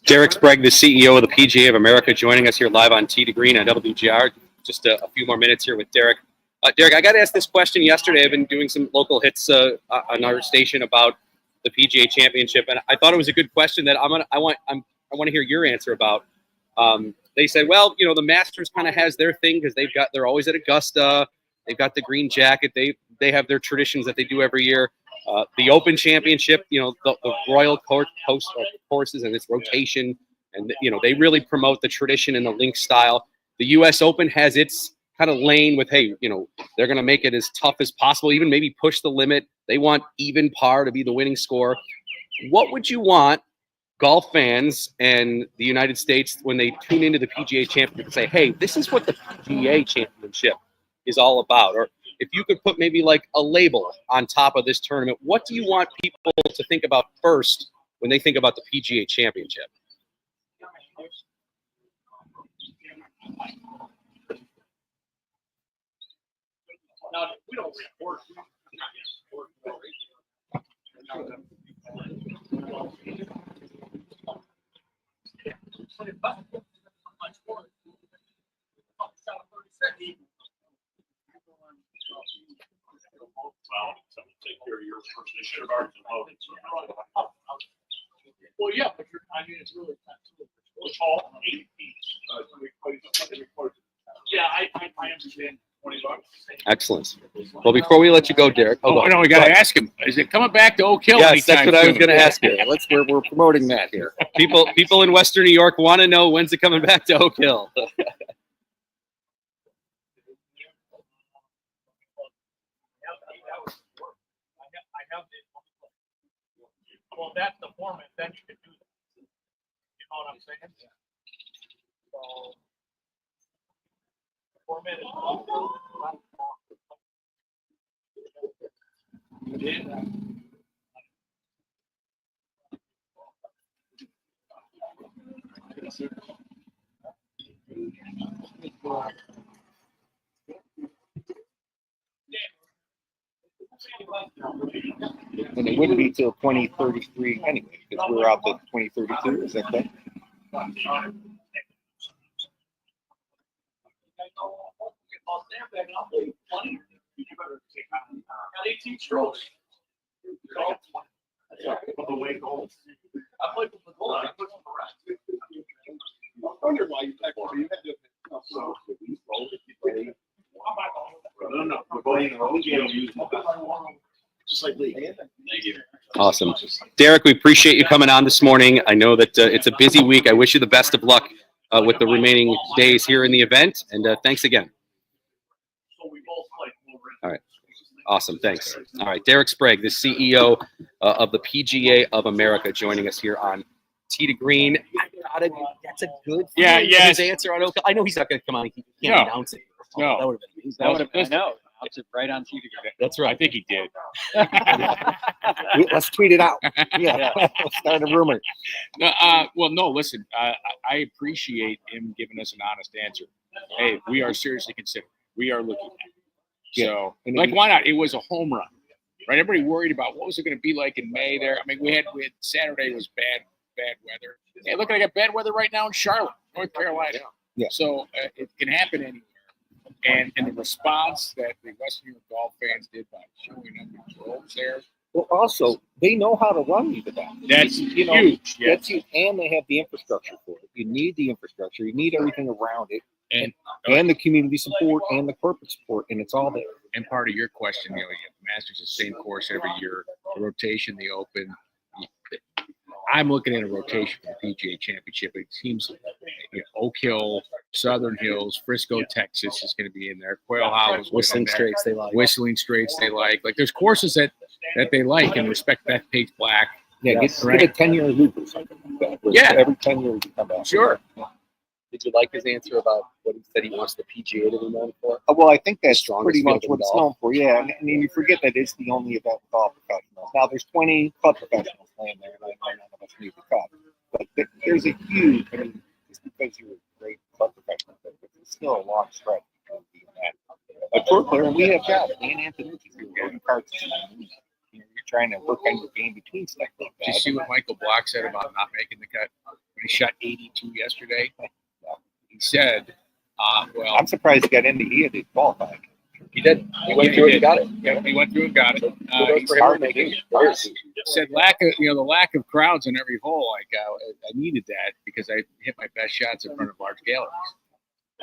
Derek Sprague, the CEO of the PGA of America, joining us here live on Tee to Green on WGR. Just a few more minutes here with Derek. Derek, I got asked this question yesterday. I've been doing some local hits on our station about the PGA Championship, and I thought it was a good question that I want to hear your answer about. They said, well, you know, the Masters kind of has their thing because they're always at Augusta. They've got the green jacket. They have their traditions that they do every year. The Open Championship, you know, the Royal courses and its rotation, and you know, they really promote the tradition and the link style. The U.S. Open has its kind of lane with, hey, you know, they're going to make it as tough as possible, even maybe push the limit. They want even par to be the winning score. What would you want golf fans and the United States, when they tune into the PGA Championship, to say, hey, this is what the PGA Championship is all about? Or if you could put maybe like a label on top of this tournament, what do you want people to think about first when they think about the PGA Championship? Now, we don't report. Well, take care of yours first. They should have already voted. Well, yeah, but I mean, it's really not too. It's all 8 feet. Yeah, I understand. $20. Excellent. Well, before we let you go, Derek. Oh, no, we got to ask him. Is it coming back to Oak Hill? Yes, that's anytime what I was soon? going to ask you. We're promoting that here. People in Western New York want to know when's it coming back to Oak Hill. Well, that's the format. Then you can do that. You know what I'm saying? So, format is. And it wouldn't be till 2033 anyway, because we're out to 2032. Is that correct? 18 strokes. The way goals. I played with the goal. I put on the rest. I wonder why you had to. So, no. We're going to use just like Lee. Thank you. Awesome. Derek, we appreciate you coming on this morning. I know that it's a busy week. I wish you the best of luck with the remaining days here in the event. And thanks again. All right. Awesome. Thanks. All right. Derek Sprague, the CEO of the PGA of America, joining us here on Tee to Green. That's a good his answer on Oak. I know he's not going to come on. He can't announce it. No. That would have been amazing. That would have been, I know. It's right on TV. That's right. I think he did. Let's tweet it out. Yeah. Start a rumor. Well, no, listen, I appreciate him giving us an honest answer. Hey, we are seriously considering. We are looking at it. So, like, why not? It was a home run, right? Everybody worried about what was it going to be like in May there. I mean, we had Saturday was bad weather. Hey, look, I got bad weather right now in Charlotte, North Carolina. Yeah. So it can happen anywhere. And the response that the Western New York golf fans did by showing up in droves there. Well, also, they know how to run these events. That's huge. Yeah. That's huge. And they have the infrastructure for it. You need the infrastructure. You need everything around it. And the community support and the corporate support. And it's all there. And part of your question, you have the Masters, the same course every year, the rotation, the Open. I'm looking at a rotation for the PGA Championship. It seems Oak Hill, Southern Hills, Frisco, Texas is going to be in there. Quail Hollow, Whistling Straits, they like. Whistling Straits, they like. Like there's courses that they like and respect Bethpage Black. Yeah, get a 10-year loop or something like that. Yeah. Every 10 years you come back. Sure. Did you like his answer about what he said he wants the PGA to be known for? Well, I think that's Strongest pretty much field what in it's golf. known for. Yeah, and you forget that it's the only event with all professionals. Now, there's 20 club professionals playing there, and I know none of us need the cup. But there's a huge, I mean, just because you're a great club professional, but it's still a long stretch between being that. A tour player, and we have jobs. Dan Antonucci's here working cards. You're trying to work on your game between stuff like that. Did you see what Michael Block said about not making the cut when he shot 82 yesterday? He said, well, I'm surprised he got into. He had to qualify. He did. He went through it and got it. Yeah, he went through and got it. Kudos He for said, him making it. said the lack of crowds in every hole. Like I needed that because I hit my best shots in front of large galleries.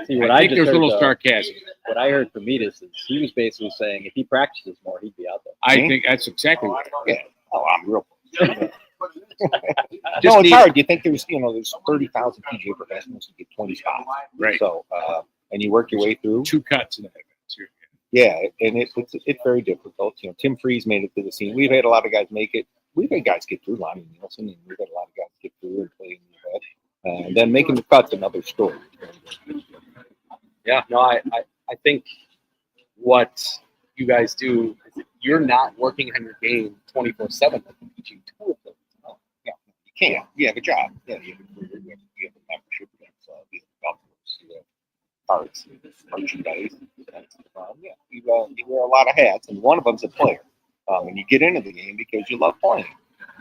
See, what I I think just there's a heard, little though, sarcasm. what I heard from Metis is he was basically saying if he practices more, he'd be out there. I think that's exactly what. Yeah. Oh, I'm real. Just No, it's need- hard. You think there's 30,000 PGA professionals, you get 20 spots. Right. So, and you work your way through. Two cuts in that event too. Yeah, and it's very difficult. Tim Freeze made it to the scene. We've had a lot of guys make it. We've had guys get through, Lonnie Nielsen, and we've had a lot of guys get through and play in the event. And then making the cut's another story. Yeah, no, I think what you guys do, you're not working on your game 24/7 like the PGA Tour does. Yeah, you can't. You have a job. Yeah, you have a membership. So you have golf course. cards, merchandise. Yeah, you wear a lot of hats, and one of them's a player. And you get into the game because you love playing.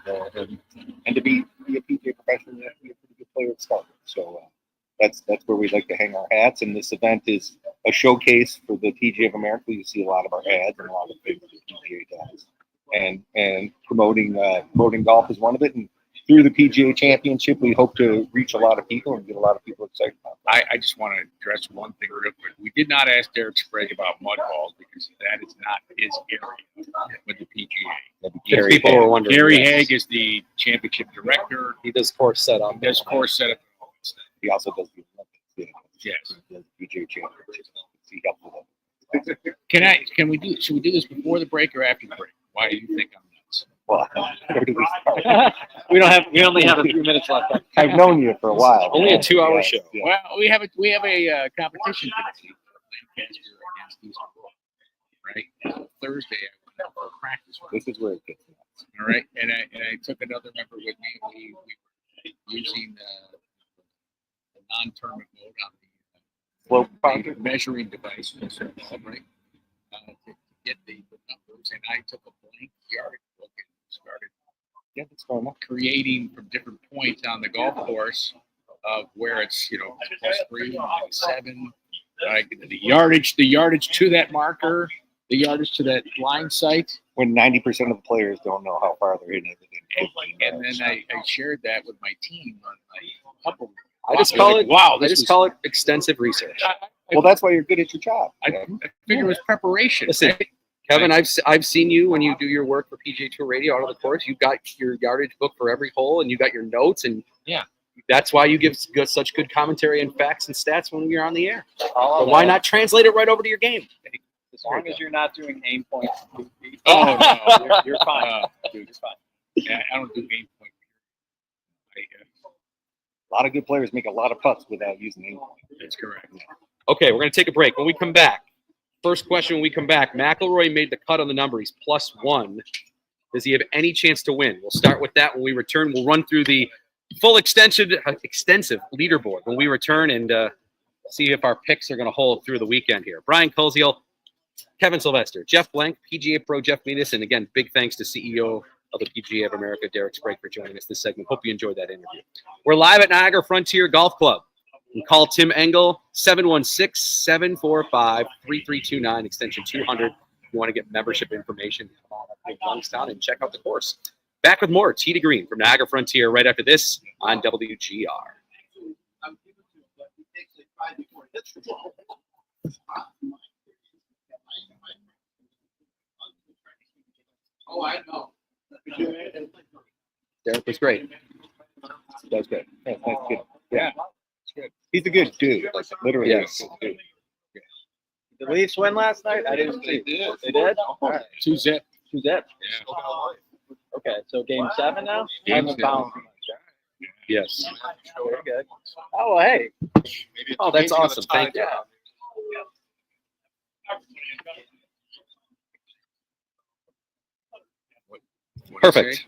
And to be a PGA professional, you have to be a pretty good player at start. So that's where we like to hang our hats. And this event is a showcase for the PGA of America. You see a lot of our ads and a lot of things that PGA does. And promoting golf is one of it. And through the PGA Championship, we hope to reach a lot of people and get a lot of people excited about that. I just want to address one thing real quick. We did not ask Derek Sprague about mud balls because that is not his area with the PGA. If people were wondering. Gary yes. Haig is the championship director. He does course setup. He does course setup. And all that stuff. He also does the Olympics. Yes. He does the PGA Championship. He helps with that. Should we do this before the break or after the break? Why do you think I'm nuts? Well, where do we start? We only have a few minutes left. I've known you for a while. Only a 2-hour Yeah, show. yeah. Well, we have a competition today. Lancaster against Eastern, right? Thursday I went out for a practice. This is where it gets nuts. All right, and I took another member with me. We were using the non-tournament mode on Slope the counter? measuring device, right? To get the numbers, and I took a blank yardage book and started Yeah, that's normal. creating from different points on the golf course of where it's +3, -7, like the yardage to that marker, the yardage to that line site, When 90% of the players don't know how far they're hitting it. and then I shared that with my team on my couple. I just They're call like, it. wow. I just call it extensive research. Well, that's why you're good at your job. I figured it was preparation. Listen, right? Kevin, I've seen you when you do your work for PGA Tour Radio out on the course. You've got your yardage book for every hole, and you got your notes, and Yeah. that's why you give such good commentary and facts and stats when you're on the air. All But of why that, not translate it right over to your game? As long as you're not doing aim points. Oh, no. You're fine. Dude, You're fine. yeah, I don't do game point. A lot of good players make a lot of putts without using aim. That's correct. Okay, we're going to take a break. When we come back, first question when we come back, McIlroy made the cut on the number. He's +1. Does he have any chance to win? We'll start with that when we return. We'll run through the full extensive leaderboard when we return and see if our picks are going to hold through the weekend here. Brian Koziel, Kevin Sylvester, Jeff Blank, PGA Pro Jeff Menis, and again, big thanks to CEO of the PGA of America, Derek Sprague, for joining us this segment. Hope you enjoyed that interview. We're live at Niagara Frontier Golf Club. You can call Tim Engel, 716-745-3329, extension 200. If you want to get membership information, come on up to Youngstown and check out the course. Back with more Tee to Green from Niagara Frontier right after this on WGR. Oh, I know. Derek was great. That's good. That's good. Yeah. He's a good dude. Like, literally. Yes. a good dude. Did the Leafs win last night? I didn't see. They did? All right. 2-zip. Who's that? Yeah. Okay, so game 7 now? Game I haven't 7. found too much. Yes. Very good. Oh, well, hey. Oh, that's awesome. Thank you. Yeah. Perfect.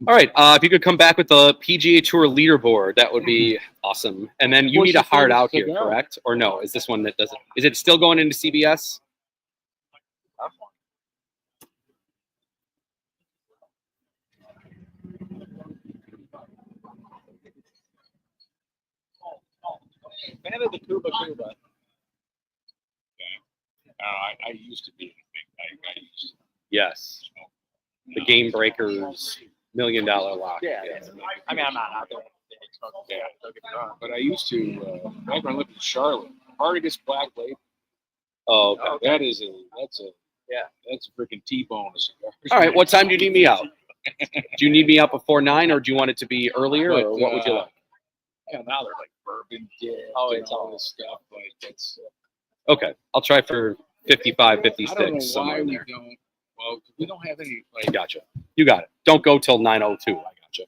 All right. If you could come back with the PGA Tour leaderboard, that would be awesome. And then you What's need a your hard favorite out here, cigar? correct? Or no? Is this one that doesn't? Is it still going into CBS? Fan of the Cuba Cuba. I used to be a big I used to. Yes. The Game Breakers $1 million lock. Yeah. I mean, I'm not out there. Yeah. But I used to, back when I lived in Charlotte, Hardest Black Label. Oh, okay. That's a freaking T-bone cigar. All right. What time do you need me out? Do you need me out before 9, or do you want it to be earlier, or what would you like? Yeah, now they're like bourbon dip and all this stuff, but that's. Okay. I'll try for 55, I don't 56, know somewhere why in we there. don't. Well, we don't have any like. Gotcha. You got it. Don't go till 9:02. I gotcha.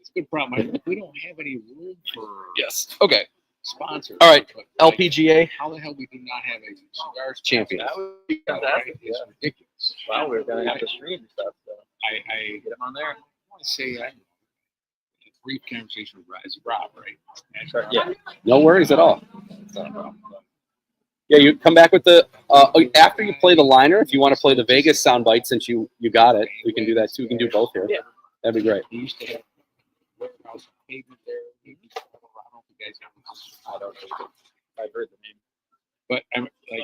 It's a good problem. We don't have any room for Yes. Okay. sponsors. All right. But, like, LPGA how the hell we do not have a cigar champion. That would be sponsor, fantastic. right? It's Yeah. ridiculous. Wow, we're going to have to stream and stuff. So I get them on there. want to say brief conversation with Rob, right? So, yeah. No worries at all. Yeah, you come back with the after you play the liner. If you want to play the Vegas soundbite, since you got it, we can do that too. We can do both here. Yeah. That'd be great. He used to have warehouse pavement there. He used to have, I don't know if you guys have. I don't know. I've heard the name. But I'm like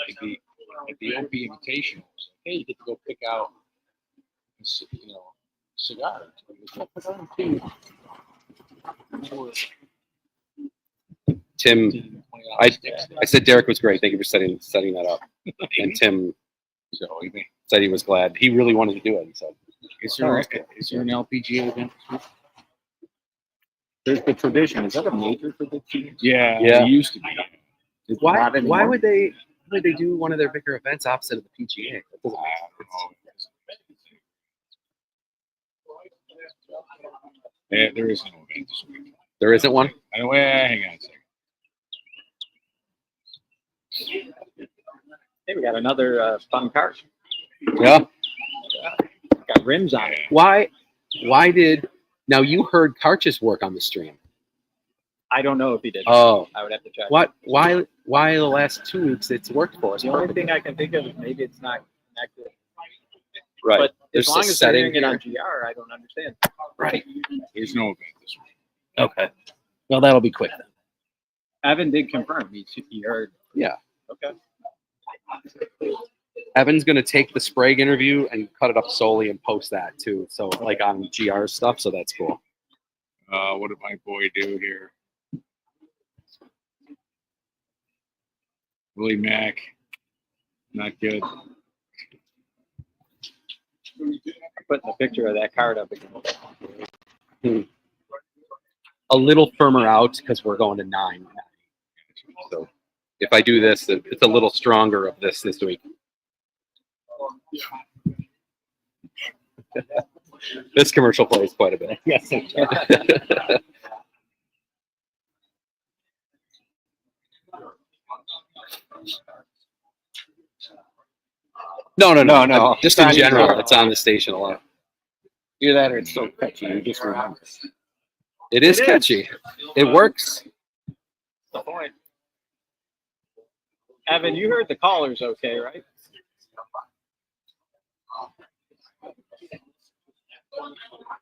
at the OP Invitational, hey, you get to go pick out, cigars. Tim, I said Derek was great. Thank you for setting that up. And Tim So said he was glad. He really wanted to do it. He said, is there an LPGA event? There's the tradition. Is that a major for the team? Yeah, Yeah. it used to be. It's not anymore. would they do one of their bigger events opposite of the PGA? That doesn't make sense. There is no event this week. There isn't one? Hang on a second. Hey, we got another fun car. Yeah. Got rims on it. Why did now you heard Karch's work on the stream? I don't know if he did. Oh. I would have to check. Why the last 2 weeks it's worked for us? The only thing I can think of is maybe it's not connected. Right. But There's as long a as they're setting hearing it here. on GR, I don't understand. Right. There's no event this week. Okay. Well, that'll be quick then. Evan did confirm. He heard. Yeah. Okay. Evan's gonna take the Sprague interview and cut it up solely and post that too. So like on GR stuff. So that's cool. What did my boy do here? Willie Mack, not good. Putting a picture of that card up again. A little firmer out because we're going to 9. So if I do this, it's a little stronger of this week. This commercial plays quite a bit. Yes. No. Just in It's on general, YouTube. it's on the station a lot. Either that or it's so catchy. You just remember. It is catchy. It works. The point. Evan, you heard the callers okay, right?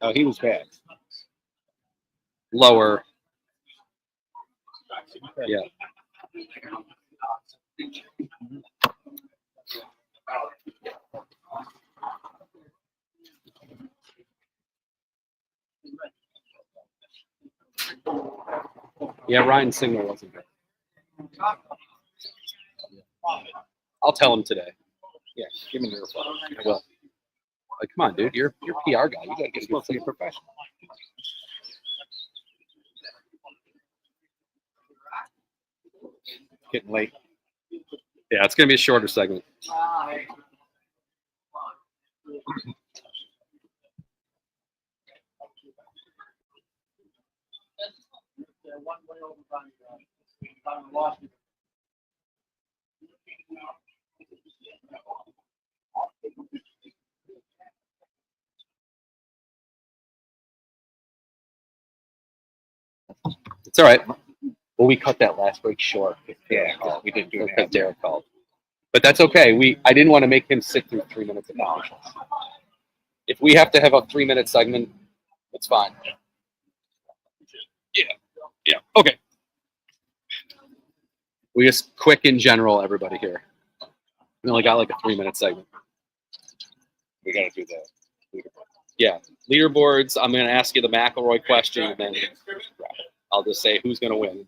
Oh, he was bad. Lower. Yeah. Yeah, Ryan's signal wasn't good. I'll tell him today. Yeah, give me your phone. I will. Like, come on, dude. You're PR guy. You gotta get a good signal. Professional. Getting late. Yeah, it's gonna be a shorter segment. It's all right. Well, we cut that last break short. Yeah, we didn't do Because that. Derek called. But that's okay. I didn't want to make him sit through 3 minutes of commercials. If we have to have a 3-minute segment, it's fine. Yeah. Okay. We just quick in general, everybody here. We only got like a 3-minute segment. We got to do that. Yeah. Leaderboards. I'm going to ask you the McElroy question, and then I'll just say who's going to win.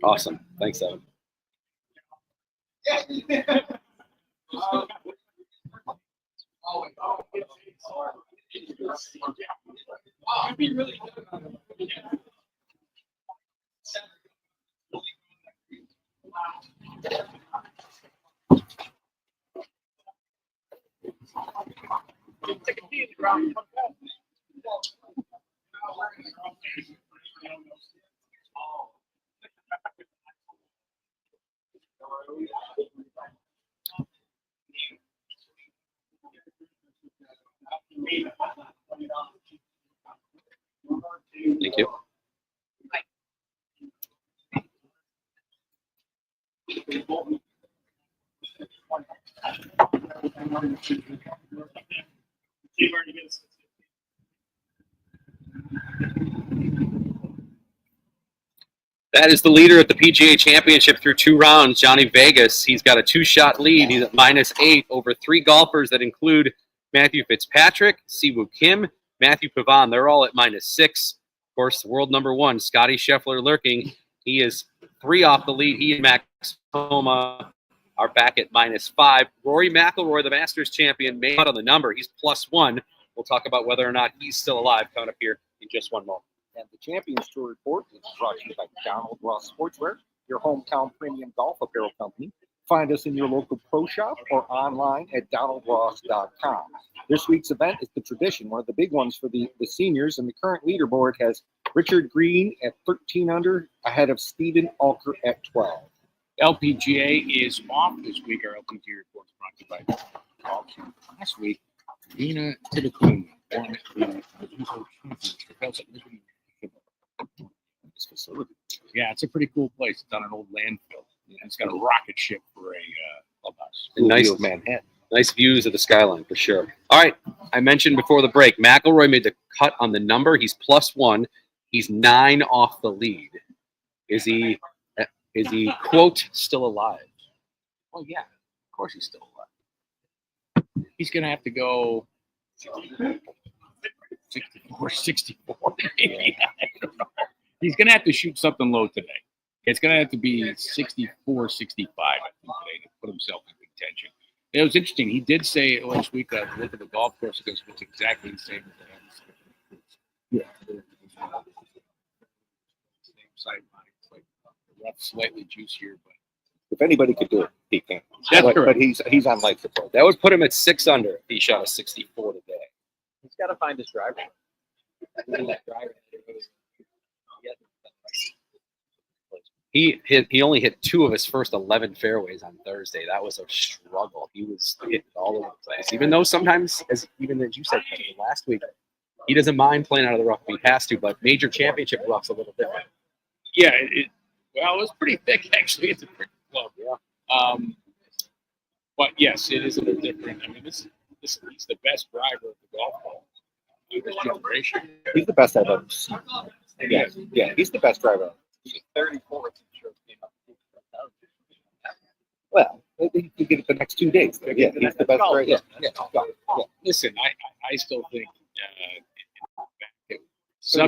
Awesome. Thanks, Evan. Thank you. That is the leader at the PGA Championship through 2 rounds, Johnny Vegas. He's got a 2-shot lead. He's at -8 over 3 golfers that include Matthew Fitzpatrick, Siwoo Kim, Matthew Pavon. They're all at -6. Of course, world number 1, Scotty Scheffler lurking. He is 3 off the lead. He and Max Homa are back at -5. Rory McIlroy, the Masters champion, made out on the number. He's +1. We'll talk about whether or not he's still alive coming up here in just one moment. And the Champions Tour Report is brought to you by Donald Ross Sportswear, your hometown premium golf apparel company. Find us in your local pro shop or online at donaldross.com. This week's event is the tradition, one of the big ones for the seniors, and the current leaderboard has Richard Green at 13 under, ahead of Stephen Alker at 12. LPGA is off this week. Our LPGA report is brought to you by golf. Last week, Dina Titicum won the this facility. Yeah, it's a pretty cool place. It's on an old landfill. And it's got a rocket ship for a clubhouse. Nice Manhattan. Nice views of the skyline for sure. All right, I mentioned before the break, McIlroy made the cut on the number. He's +1. He's 9 off the lead. Is he quote still alive? Well, yeah, of course he's still alive. He's going to have to go 64. Maybe. I don't know. He's going to have to shoot something low today. It's going to have to be 64, 65, I think, today to put himself in contention. It was interesting. He did say last week that look at the golf course because it's exactly the same as the same sight line. It's like the rough, slightly juicier, but If anybody could do it, he can. That's but correct. he's on life support. That would put him at 6 under if he shot a 64 today. He's got to find his driver. He only hit 2 of his first 11 fairways on Thursday. That was a struggle. He was hitting all over the place. Even though sometimes, as you said last week, he doesn't mind playing out of the rough if he has to, but major championship rough's a little different. yeah, it was pretty thick actually. It's a pretty club. Yeah. But yes, it is a little different. I mean, this he's the best driver of the golf ball of this generation. He's the best I've ever seen. Yeah, he's the best driver. 34. Well, he could get it the next 2 days. Yeah, he's the best driver. Yeah. Listen, I still think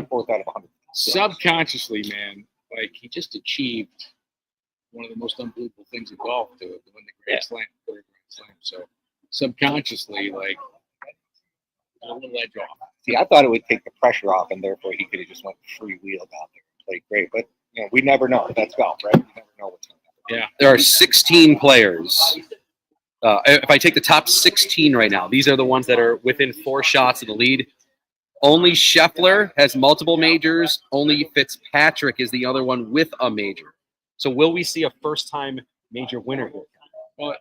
Fourth out of 100. subconsciously, man, like he just achieved one of the most unbelievable things in golf to win the Grand Slam, third Grand Slam. So subconsciously, like a little edge off. See, I thought it would take the pressure off, and therefore he could have just went freewheeled out there and played great. But we never know. That's golf, right? You never know what's going to happen. Yeah. There are 16 players. If I take the top 16 right now, these are the ones that are within 4 shots of the lead. Only Scheffler has multiple majors. Only Fitzpatrick is the other one with a major. So will we see a first-time major winner here? Well,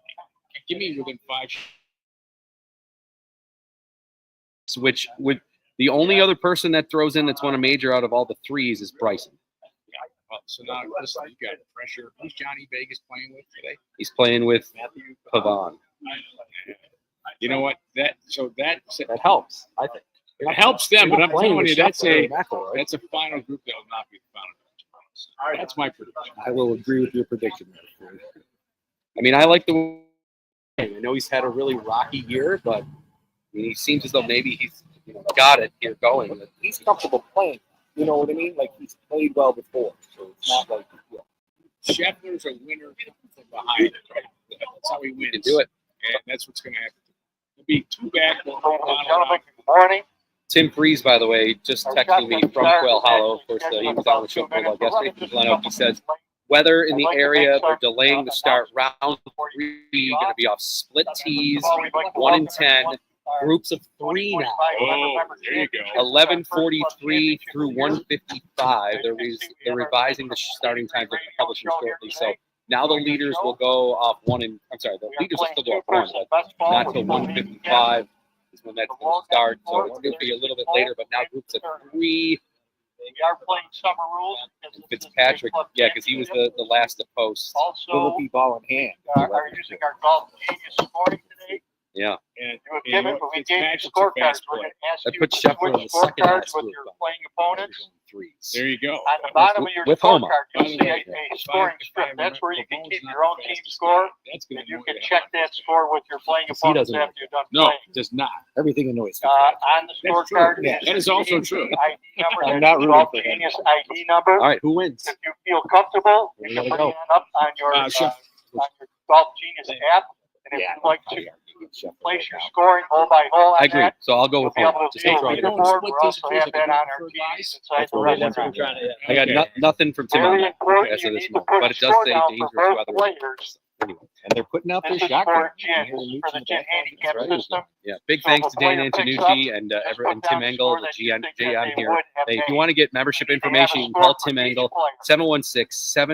give me within 5 shots. Which would the only other person that throws in that's won a major out of all the 3s is Bryson. So now, listen, you got pressure. Who's Johnny Vegas playing with today? He's playing with Pavon. You know what? That helps, I think. it helps them, but I'm telling you, that's a final group that will not be the final group. That's my prediction. I will agree with your prediction. I mean, I like the. I know he's had a really rocky year, but he seems as though maybe he's got it here going. He's comfortable playing. You know what I mean? Like he's played well before, so it's not like Scheffler's a winner from behind. Right? That's how he wins. You can do it. And that's what's going to happen. It'll be 2 back. Gentlemen, good morning. Tim Freeze, by the way, just texting me from Quail Hollow. Of course, he was on the show for yesterday from Glen Oak. He says, weather in the area, they're delaying the start. Round 3 going to be off split tees, 1 and 10, groups of 3 now. Oh, there you go. 11:43 through 1:55. They're revising the starting times that they're publishing shortly. So now the leaders will go off the leaders will still go off 1, but not till 1:55 is when that's going to start. So it's going to be a little bit later, but now groups of 3. We are playing summer rules. And Fitzpatrick, yeah, because he was the last to post. Also, ball in hand. are using our golf genius scoring today. Yeah. And You have given, when we gave you Fitzpatrick's a scorecards, fast we're player. going to ask I you put to Scheffler in switch the second scorecards highest with group, your but playing opponents. There you go. On the bottom of your With Homa. scorecard, By you'll the see way, a scoring strip. That's where you can keep your own team score, That's going and to you can check that score with your playing He opponents doesn't after you're done No, playing. it does not. Everything annoys On the That's true. scorecard, Yeah, that is also true. ID number. I'm That's not the rooting golf for him. genius ID number. all right, who wins? If you feel comfortable, We you gotta can go. bring that up on your Sure. Golf Genius app. And if you'd like to place your scoring hole by hole I on agree. that, So I'll go you'll with be able Homa. to Just see to a draw it. We're going leaderboard. split We also have distribution. that on our For TVs guys? inside That's the what we're restaurant. trying to. I got Okay. nothing from Tim on Very that important, as you of this need to moment, put but a it does score say down dangerous for both weather. players. Anyway, And they're putting out This their is shotgun. for Gin, for the Gin handicap right. system. yeah, big So thanks if to a player Dana picks Antonucci up, and just put Tim down the Engel, score the that you think G that on they here. would have Hey, if you made. want to get membership You need to have a information, you can score call for Tim each Engel, player.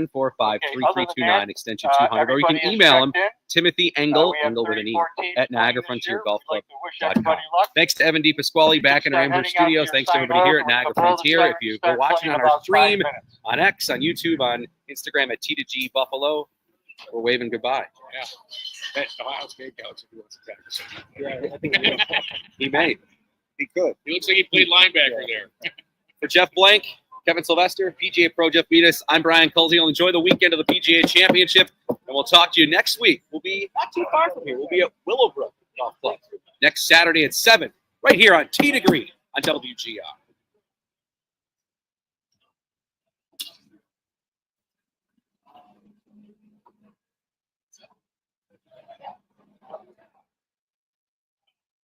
716-745-3329, extension 200, or you can Everybody is email him, checked in. Timothy Engel, We have Engel with an E, 34 teams at playing Niagara this Frontier year. Golf We'd like Club. to wish everybody luck. Thanks to Evan DePasquale back in our Start Amber heading out to Studios. your Thanks to sign everybody here over. at Niagara Below the Frontier. sign, If you start go watching playing on our about 5 stream, minutes. on X, on YouTube, on Instagram at T2G Buffalo, we're waving goodbye. Yeah. That Ohio Steakhouse, if he wants to tackle something. Yeah, I think he will. He may. He could. He looks like he played linebacker there. For Jeff Blank, Kevin Sylvester, PGA Pro Jeff Beatus, I'm Brian Colziel. Enjoy the weekend of the PGA Championship, and we'll talk to you next week. We'll be not too far from here. We'll be at Willowbrook Golf Club next Saturday at 7, right here on T to Green on WGR.